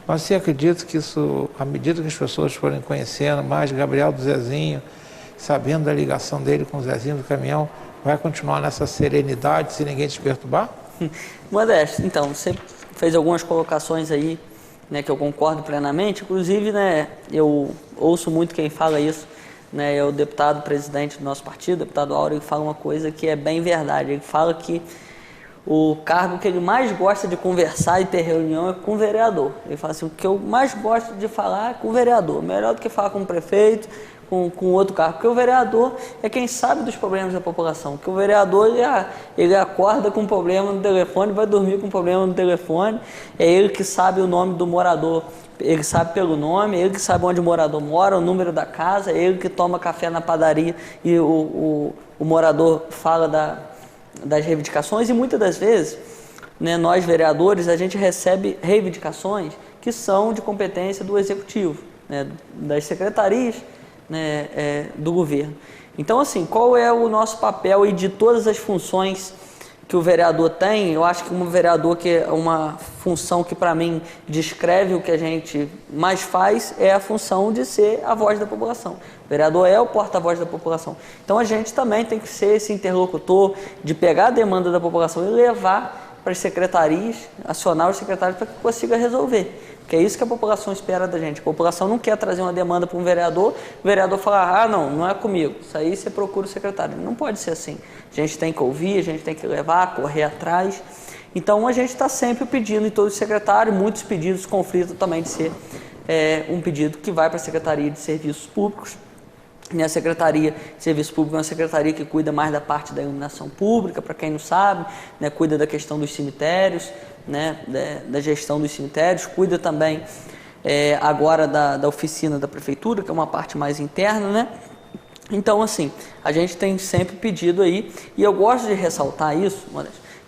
Mas você acredita que isso, à medida que as pessoas forem conhecendo mais Gabriel do Zezinho, sabendo da ligação dele com o Zezinho do caminhão, vai continuar nessa serenidade, sem ninguém te perturbar? Modesto, então, você fez algumas colocações aí, né, que eu concordo plenamente. Inclusive, né, eu ouço muito quem fala isso, né, é o deputado presidente do nosso partido, o deputado Áureo, que fala uma coisa que é bem verdade. Ele fala que o cargo que ele mais gosta de conversar e ter reunião é com o vereador. Ele fala assim, o que eu mais gosto de falar é com o vereador, melhor do que falar com o prefeito, com outro cargo, porque o vereador é quem sabe dos problemas da população, porque o vereador ele acorda com um problema no telefone, vai dormir com um problema no telefone, é ele que sabe o nome do morador, ele sabe pelo nome, é ele que sabe onde o morador mora, o número da casa, é ele que toma café na padaria e o morador fala das reivindicações, e muitas das vezes né, nós vereadores, a gente recebe reivindicações que são de competência do Executivo, né, das secretarias, né, do governo. Então, assim, qual é o nosso papel e de todas as funções que o vereador tem? Eu acho que um vereador, que é uma função que para mim descreve o que a gente mais faz, é a função de ser a voz da população. O vereador é o porta-voz da população. Então a gente também tem que ser esse interlocutor de pegar a demanda da população e levar para as secretarias, acionar os secretários para que consiga resolver. Porque é isso que a população espera da gente. A população não quer trazer uma demanda para um vereador, o vereador falar, não é comigo, isso aí você procura o secretário. Não pode ser assim. A gente tem que ouvir, a gente tem que levar, correr atrás. Então a gente está sempre pedindo em todos os secretários, muitos pedidos conflitam também de ser um pedido que vai para a Secretaria de Serviços Públicos. A Secretaria de Serviço Público é uma secretaria que cuida mais da parte da iluminação pública, para quem não sabe, né, cuida da questão dos cemitérios, né, da gestão dos cemitérios, cuida também agora da oficina da prefeitura, que é uma parte mais interna, né? Então, assim, a gente tem sempre pedido aí, e eu gosto de ressaltar isso,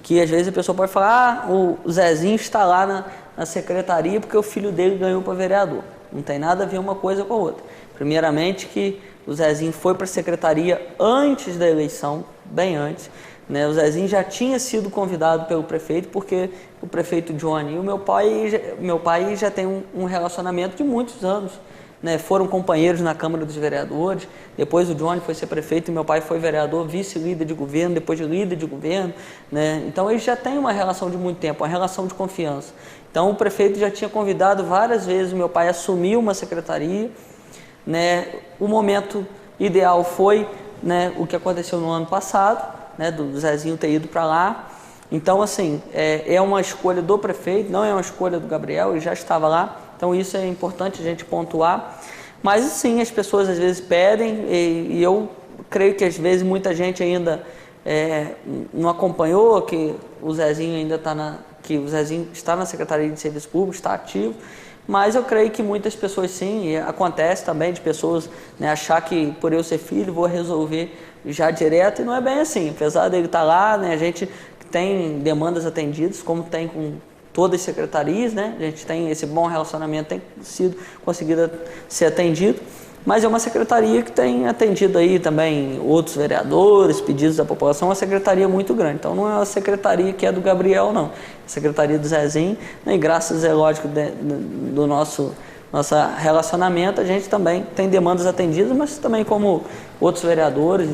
que às vezes a pessoa pode falar, o Zezinho está lá na secretaria porque o filho dele ganhou para vereador. Não tem nada a ver uma coisa com a outra. Primeiramente que o Zezinho foi para a secretaria antes da eleição, bem antes, né? O Zezinho já tinha sido convidado pelo prefeito, porque o prefeito Johnny e o meu pai já tem um relacionamento de muitos anos, né? Foram companheiros na Câmara dos Vereadores, depois o Johnny foi ser prefeito e meu pai foi vereador, vice-líder de governo, depois de líder de governo, né? Então eles já têm uma relação de muito tempo, uma relação de confiança. Então o prefeito já tinha convidado várias vezes o meu pai a assumir uma secretaria, né? O momento ideal foi, né, o que aconteceu no ano passado, né, do Zezinho ter ido para lá. Então, assim, é uma escolha do prefeito, não é uma escolha do Gabriel, ele já estava lá. Então isso é importante a gente pontuar. Mas sim, as pessoas às vezes pedem, e eu creio que às vezes muita gente ainda não acompanhou que o Zezinho ainda está na Secretaria de Serviços Públicos, está ativo. Mas eu creio que muitas pessoas sim, e acontece também de pessoas, né, achar que por eu ser filho vou resolver já direto, e não é bem assim. Apesar dele estar lá, né, a gente tem demandas atendidas, como tem com todas as secretarias, né, a gente tem esse bom relacionamento, tem sido conseguido ser atendido, mas é uma secretaria que tem atendido aí também outros vereadores, pedidos da população, uma secretaria muito grande. Então não é uma secretaria que é do Gabriel, não. É a secretaria do Zezinho, né? E graças, é lógico, do nosso relacionamento, a gente também tem demandas atendidas, mas também como outros vereadores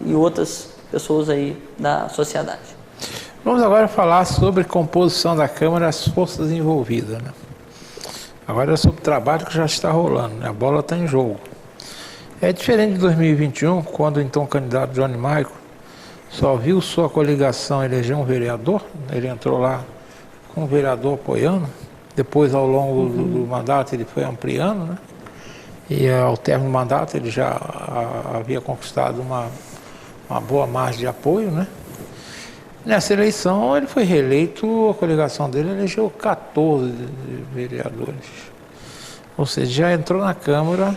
e outras pessoas aí da sociedade. Vamos agora falar sobre composição da Câmara e as forças envolvidas, né? Agora é sobre o trabalho que já está rolando, né? A bola está em jogo. É diferente de 2021, quando então o candidato Johnny Maico só viu sua coligação eleger um vereador, ele entrou lá com um vereador apoiando, depois ao longo do mandato ele foi ampliando, né? E ao término do mandato ele já havia conquistado uma boa margem de apoio, né? Nessa eleição ele foi reeleito, a coligação dele elegeu 14 vereadores. Ou seja, já entrou na Câmara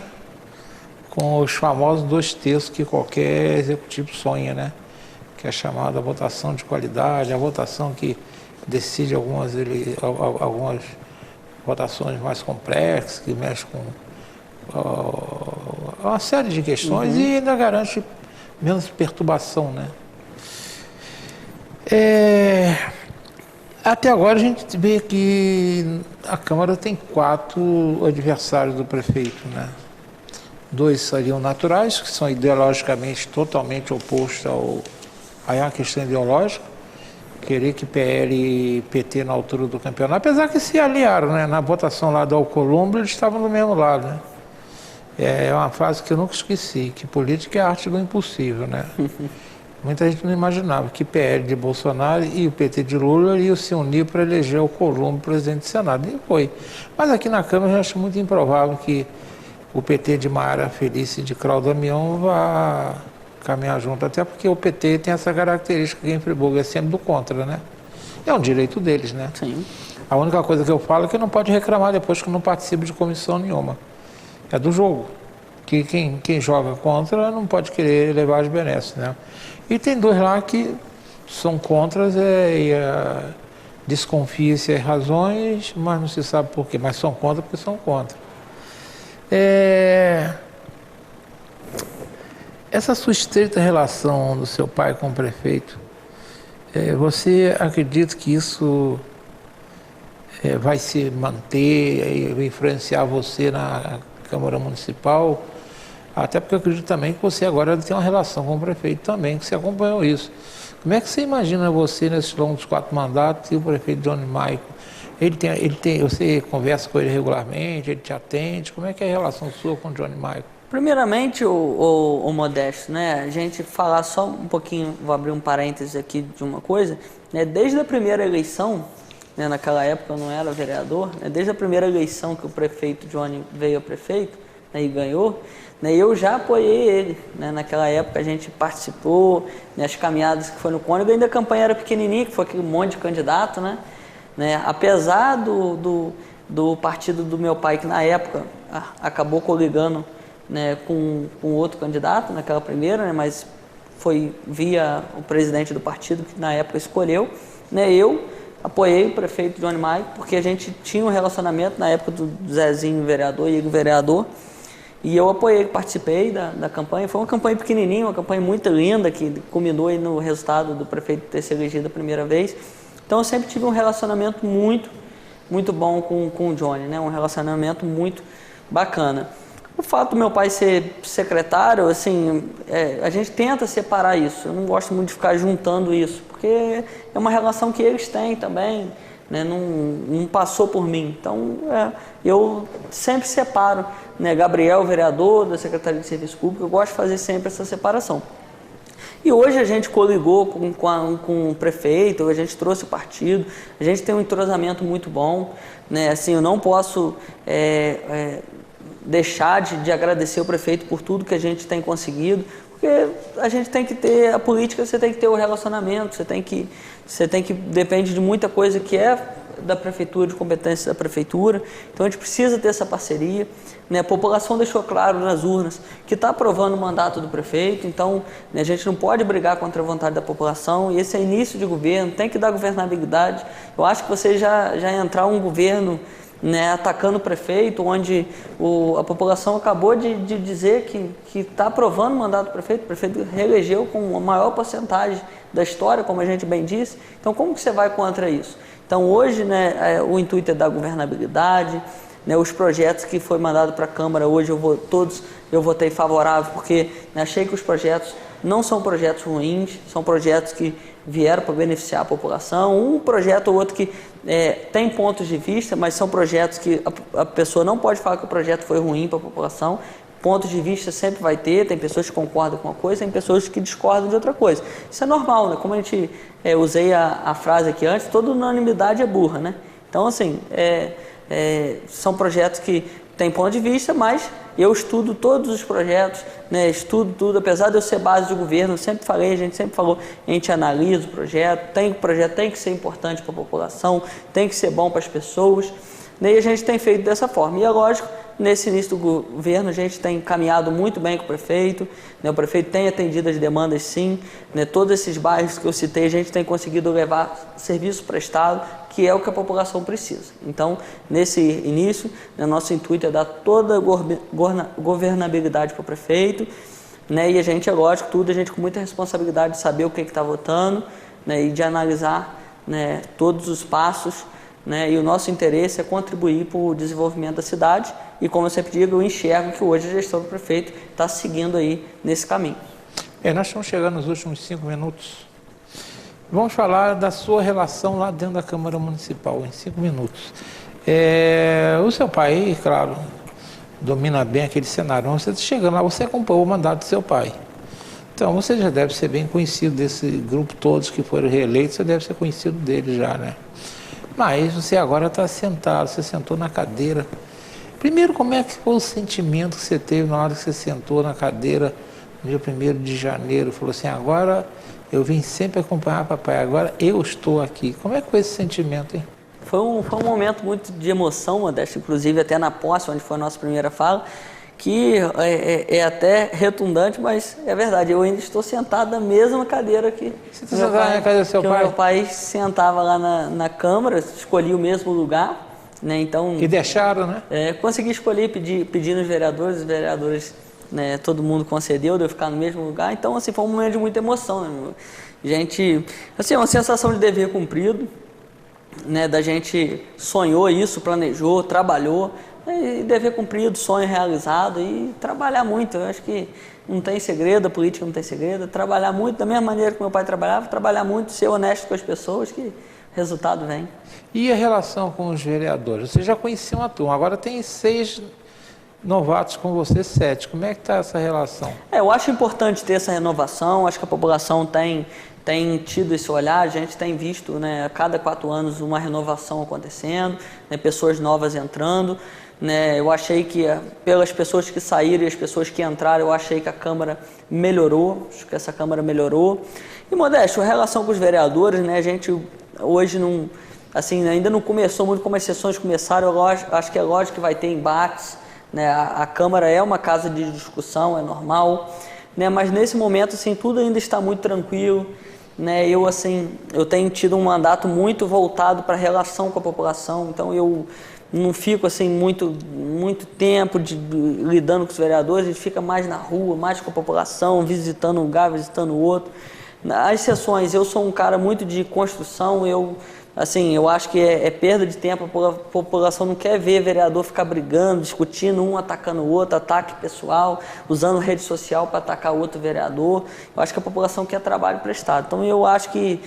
com os famosos 2/3 que qualquer executivo sonha, né? Que é a chamada votação de qualidade, a votação que decide algumas votações mais complexas, que mexe com uma série de questões e ainda garante menos perturbação, né? Até agora a gente vê que a Câmara tem 4 adversários do prefeito, né? 2 seriam naturais, que são ideologicamente totalmente opostos a uma questão ideológica, querer que PL e PT na altura do campeonato, apesar que se aliaram, né? Na votação lá do Alcolumbre eles estavam do mesmo lado, né? É uma frase que eu nunca esqueci, que política é a arte do impossível, né? Muita gente não imaginava que PL de Bolsonaro e o PT de Lula iam se unir para eleger o Alcolumbre presidente do Senado. E foi. Mas aqui na Câmara eu acho muito improvável que o PT de Mara Felício e de Crau Damião vá caminhar junto, até porque o PT tem essa característica que em Friburgo é sempre do contra, né? É um direito deles, né? Sim. A única coisa que eu falo é que não pode reclamar depois que não participa de comissão nenhuma. É do jogo. Que quem joga contra não pode querer levar as benesses, né? E tem 2 lá que são contras, desconfia-se as razões, mas não se sabe por quê. Mas são contra porque são contra. Essa sua estreita relação do seu pai com o prefeito, você acredita que isso vai se manter e influenciar você na Câmara Municipal? Até porque eu acredito também que você agora tem uma relação com o prefeito também, que você acompanhou isso. Como é que você imagina você nesses longos 4 mandatos e o prefeito Johnny Michael? Você conversa com ele regularmente, ele te atende? Como é que é a relação sua com o Johnny Michael? Primeiramente, o Modesto, né? A gente falar só um pouquinho, vou abrir um parênteses aqui de uma coisa, né? Desde a primeira eleição, né? Naquela época eu não era vereador, né? Desde a primeira eleição que o prefeito Johnny veio a prefeito, né? E ganhou, né? Eu já apoiei ele, né? Naquela época a gente participou, né? As caminhadas que foi no Cônego, ainda a campanha era pequenininha, que foi aquele monte de candidato, né? Apesar do partido do meu pai, que na época acabou coligando, né, com outro candidato naquela primeira, né, mas foi via o presidente do partido que na época escolheu, né, eu apoiei o prefeito Johnny Michael porque a gente tinha um relacionamento na época do Zezinho vereador e Igor vereador, e eu apoiei, participei da campanha. Foi uma campanha pequenininha, uma campanha muito linda que culminou aí no resultado do prefeito ter se elegido a primeira vez. Então eu sempre tive um relacionamento muito bom com o Johnny, né, um relacionamento muito bacana. O fato do meu pai ser secretário, assim, a gente tenta separar isso. Eu não gosto muito de ficar juntando isso, porque é uma relação que eles têm também, né? Não passou por mim. Então, eu sempre separo, né? Gabriel, vereador da Secretaria de Serviço Público, eu gosto de fazer sempre essa separação. E hoje a gente coligou com o prefeito, a gente trouxe o partido, a gente tem um entrosamento muito bom, né? Assim, eu não posso deixar de agradecer o prefeito por tudo que a gente tem conseguido, porque a gente tem que ter a política, você tem que ter o relacionamento, você tem que depende de muita coisa que é da prefeitura, de competência da prefeitura, então a gente precisa ter essa parceria, né? A população deixou claro nas urnas que está aprovando o mandato do prefeito, então, né, a gente não pode brigar contra a vontade da população, e esse é início de governo, tem que dar governabilidade. Eu acho que você já entrar um governo, né, atacando o prefeito, onde a população acabou de dizer que está aprovando o mandato do prefeito, o prefeito reelegeu com a maior porcentagem da história, como a gente bem disse. Então, como que você vai contra isso? Então, hoje, né, o intuito é dar governabilidade, né, os projetos que foi mandado para a Câmara, hoje eu votei favorável, porque, né, achei que os projetos não são projetos ruins, são projetos que vieram para beneficiar a população. Um projeto ou outro que tem pontos de vista, mas são projetos que a pessoa não pode falar que o projeto foi ruim para a população. Pontos de vista sempre vai ter, tem pessoas que concordam com uma coisa, tem pessoas que discordam de outra coisa. Isso é normal, né? Como a gente usei a frase aqui antes, toda unanimidade é burra, né? Então, assim, são projetos que têm ponto de vista, mas eu estudo todos os projetos, né? Estudo tudo, apesar de eu ser base de governo, eu sempre falei, a gente sempre falou, a gente analisa o projeto tem que ser importante para a população, tem que ser bom para as pessoas, né? E a gente tem feito dessa forma. E é lógico, nesse início do governo, a gente tem caminhado muito bem com o prefeito, né? O prefeito tem atendido as demandas, sim, né? Todos esses bairros que eu citei, a gente tem conseguido levar serviço prestado, que é o que a população precisa. Então, nesse início, né, nosso intuito é dar toda a governabilidade para o prefeito, né? E a gente, é lógico, a gente com muita responsabilidade de saber o que está votando, né? E de analisar, né, todos os passos, né? E o nosso interesse é contribuir para o desenvolvimento da cidade, e como eu sempre digo, eu enxergo que hoje a gestão do prefeito está seguindo aí nesse caminho. Nós estamos chegando nos últimos 5 minutos. Vamos falar da sua relação lá dentro da Câmara Municipal, em 5 minutos. O seu pai, claro, domina bem aquele cenário. Você chegando lá, você acompanhou o mandato do seu pai. Então, você já deve ser bem conhecido desse grupo todos que foram reeleitos, você deve ser conhecido dele já, né? Mas você agora está sentado, você sentou na cadeira. Primeiro, como é que foi o sentimento que você teve na hora que você sentou na cadeira no dia 1º de janeiro? Falou assim, agora eu vim sempre acompanhar papai, agora eu estou aqui. Como é que foi esse sentimento, hein? Foi um momento muito de emoção, Modesto, inclusive até na posse, onde foi a nossa primeira fala, que é até redundante, mas é verdade. Eu ainda estou sentado na mesma cadeira que meu pai sentava lá na Câmara, escolhi o mesmo lugar, né? Então, e deixaram, né? Consegui escolher, pedir nos vereadores, os vereadores, né, todo mundo concedeu de eu ficar no mesmo lugar. Então, assim, foi um momento de muita emoção, né? Gente, assim, uma sensação de dever cumprido, né? Da gente sonhou isso, planejou, trabalhou, e dever cumprido, sonho realizado e trabalhar muito. Eu acho que não tem segredo, a política não tem segredo. Trabalhar muito, da mesma maneira que meu pai trabalhava, trabalhar muito, ser honesto com as pessoas, que o resultado vem. E a relação com os vereadores? Você já conhecia uma turma, agora tem 6 novatos com você, 7. Como é que está essa relação? Eu acho importante ter essa renovação, acho que a população tem tido esse olhar, a gente tem visto, né, a cada 4 anos uma renovação acontecendo, né, pessoas novas entrando. Né, eu achei que, pelas pessoas que saíram e as pessoas que entraram, eu achei que a Câmara melhorou, acho que essa Câmara melhorou. E, Modesto, a relação com os vereadores, né, a gente hoje não, assim, ainda não começou muito como as sessões começaram, eu acho que é lógico que vai ter embates, né, a Câmara é uma casa de discussão, é normal, né, mas nesse momento, assim, tudo ainda está muito tranquilo, né, eu tenho tido um mandato muito voltado para a relação com a população, então eu não fico assim muito tempo lidando com os vereadores, a gente fica mais na rua, mais com a população, visitando um lugar, visitando o outro. As sessões, eu sou um cara muito de construção, eu acho que é perda de tempo, a população não quer ver vereador ficar brigando, discutindo, um atacando o outro, ataque pessoal, usando rede social para atacar outro vereador. Eu acho que a população quer trabalho prestado. Então eu acho que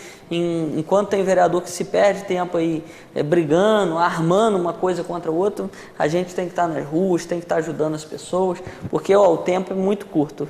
enquanto tem vereador que se perde tempo aí brigando, armando uma coisa contra o outro, a gente tem que estar nas ruas, tem que estar ajudando as pessoas, porque o tempo é muito curto.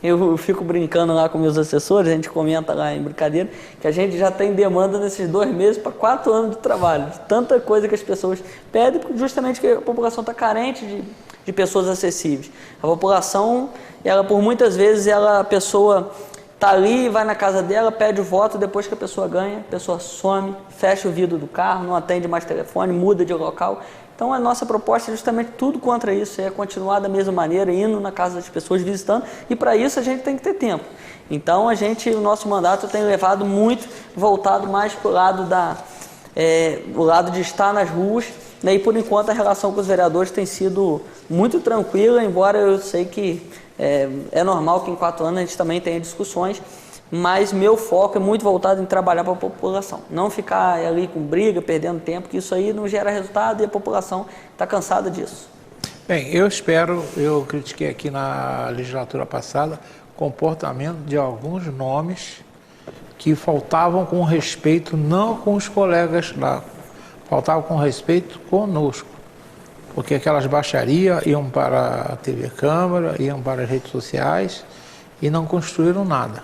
Eu fico brincando lá com meus assessores, a gente comenta lá em brincadeira, que a gente já tem demanda nesses 2 meses para 4 anos de trabalho, de tanta coisa que as pessoas pedem, justamente que a população está carente de pessoas acessíveis. A população, ela por muitas vezes, a pessoa está ali, vai na casa dela, pede o voto, depois que a pessoa ganha, a pessoa some, fecha o vidro do carro, não atende mais telefone, muda de local. Então a nossa proposta é justamente tudo contra isso, é continuar da mesma maneira, indo na casa das pessoas, visitando, e para isso a gente tem que ter tempo. Então o nosso mandato tem levado muito, voltado mais para o lado de estar nas ruas, né, e por enquanto a relação com os vereadores tem sido muito tranquila, embora eu sei que é normal que em 4 anos a gente também tenha discussões, mas meu foco é muito voltado em trabalhar para a população. Não ficar ali com briga, perdendo tempo, que isso aí não gera resultado e a população está cansada disso. Bem, eu critiquei aqui na legislatura passada o comportamento de alguns nomes que faltavam com respeito, não com os colegas lá, faltavam com respeito conosco. Porque aquelas baixarias iam para a TV Câmara, iam para as redes sociais e não construíram nada.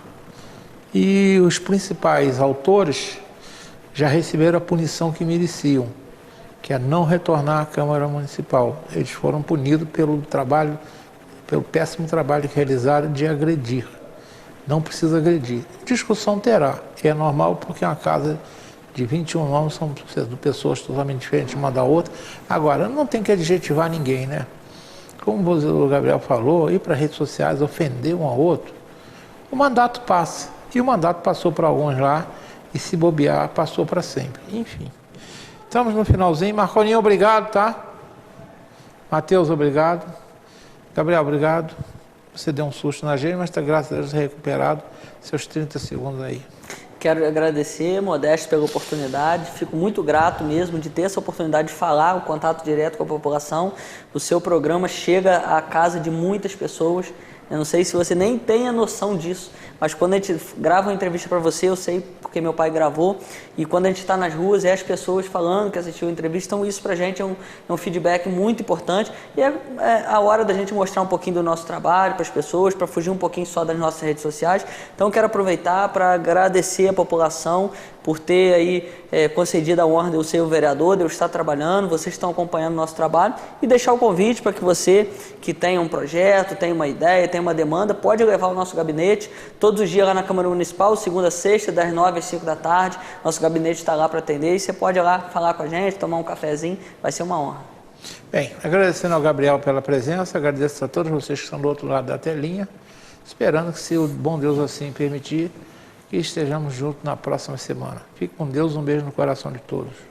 E os principais autores já receberam a punição que mereciam, que é não retornar à Câmara Municipal. Eles foram punidos pelo péssimo trabalho que realizaram de agredir. Não precisa agredir. Discussão terá, e é normal porque é uma casa de 21 nomes, são pessoas totalmente diferentes uma da outra. Agora, não tem que adjetivar ninguém, né? Como o Gabriel falou, ir para as redes sociais, ofender um ao outro, o mandato passa. E o mandato passou para alguns lá, e se bobear, passou para sempre. Enfim, estamos no finalzinho. Marcolinho, obrigado, tá? Matheus, obrigado. Gabriel, obrigado. Você deu um susto na gente, mas está, graças a Deus, recuperado. Seus 30 segundos aí. Quero agradecer, Modesto, pela oportunidade. Fico muito grato mesmo de ter essa oportunidade de falar, o contato direto com a população. O seu programa chega à casa de muitas pessoas. Eu não sei se você nem tem a noção disso, mas quando a gente grava uma entrevista para você, eu sei porque meu pai gravou, e quando a gente está nas ruas, é as pessoas falando que assistiu a entrevista, então isso para a gente é um feedback muito importante, e é a hora da gente mostrar um pouquinho do nosso trabalho para as pessoas, para fugir um pouquinho só das nossas redes sociais. Então eu quero aproveitar para agradecer a população por ter aí concedido a honra de eu ser o vereador, de eu estar trabalhando, vocês estão acompanhando o nosso trabalho, e deixar o convite para que você que tem um projeto, tem uma ideia, tem uma demanda, pode levar o nosso gabinete todos os dias lá na Câmara Municipal, segunda a sexta, das 9 às 5 da tarde, nosso gabinete está lá para atender, e você pode ir lá falar com a gente, tomar um cafezinho, vai ser uma honra. Bem, agradecendo ao Gabriel pela presença, agradeço a todos vocês que estão do outro lado da telinha, esperando que, se o bom Deus assim permitir, que estejamos juntos na próxima semana. Fique com Deus, um beijo no coração de todos.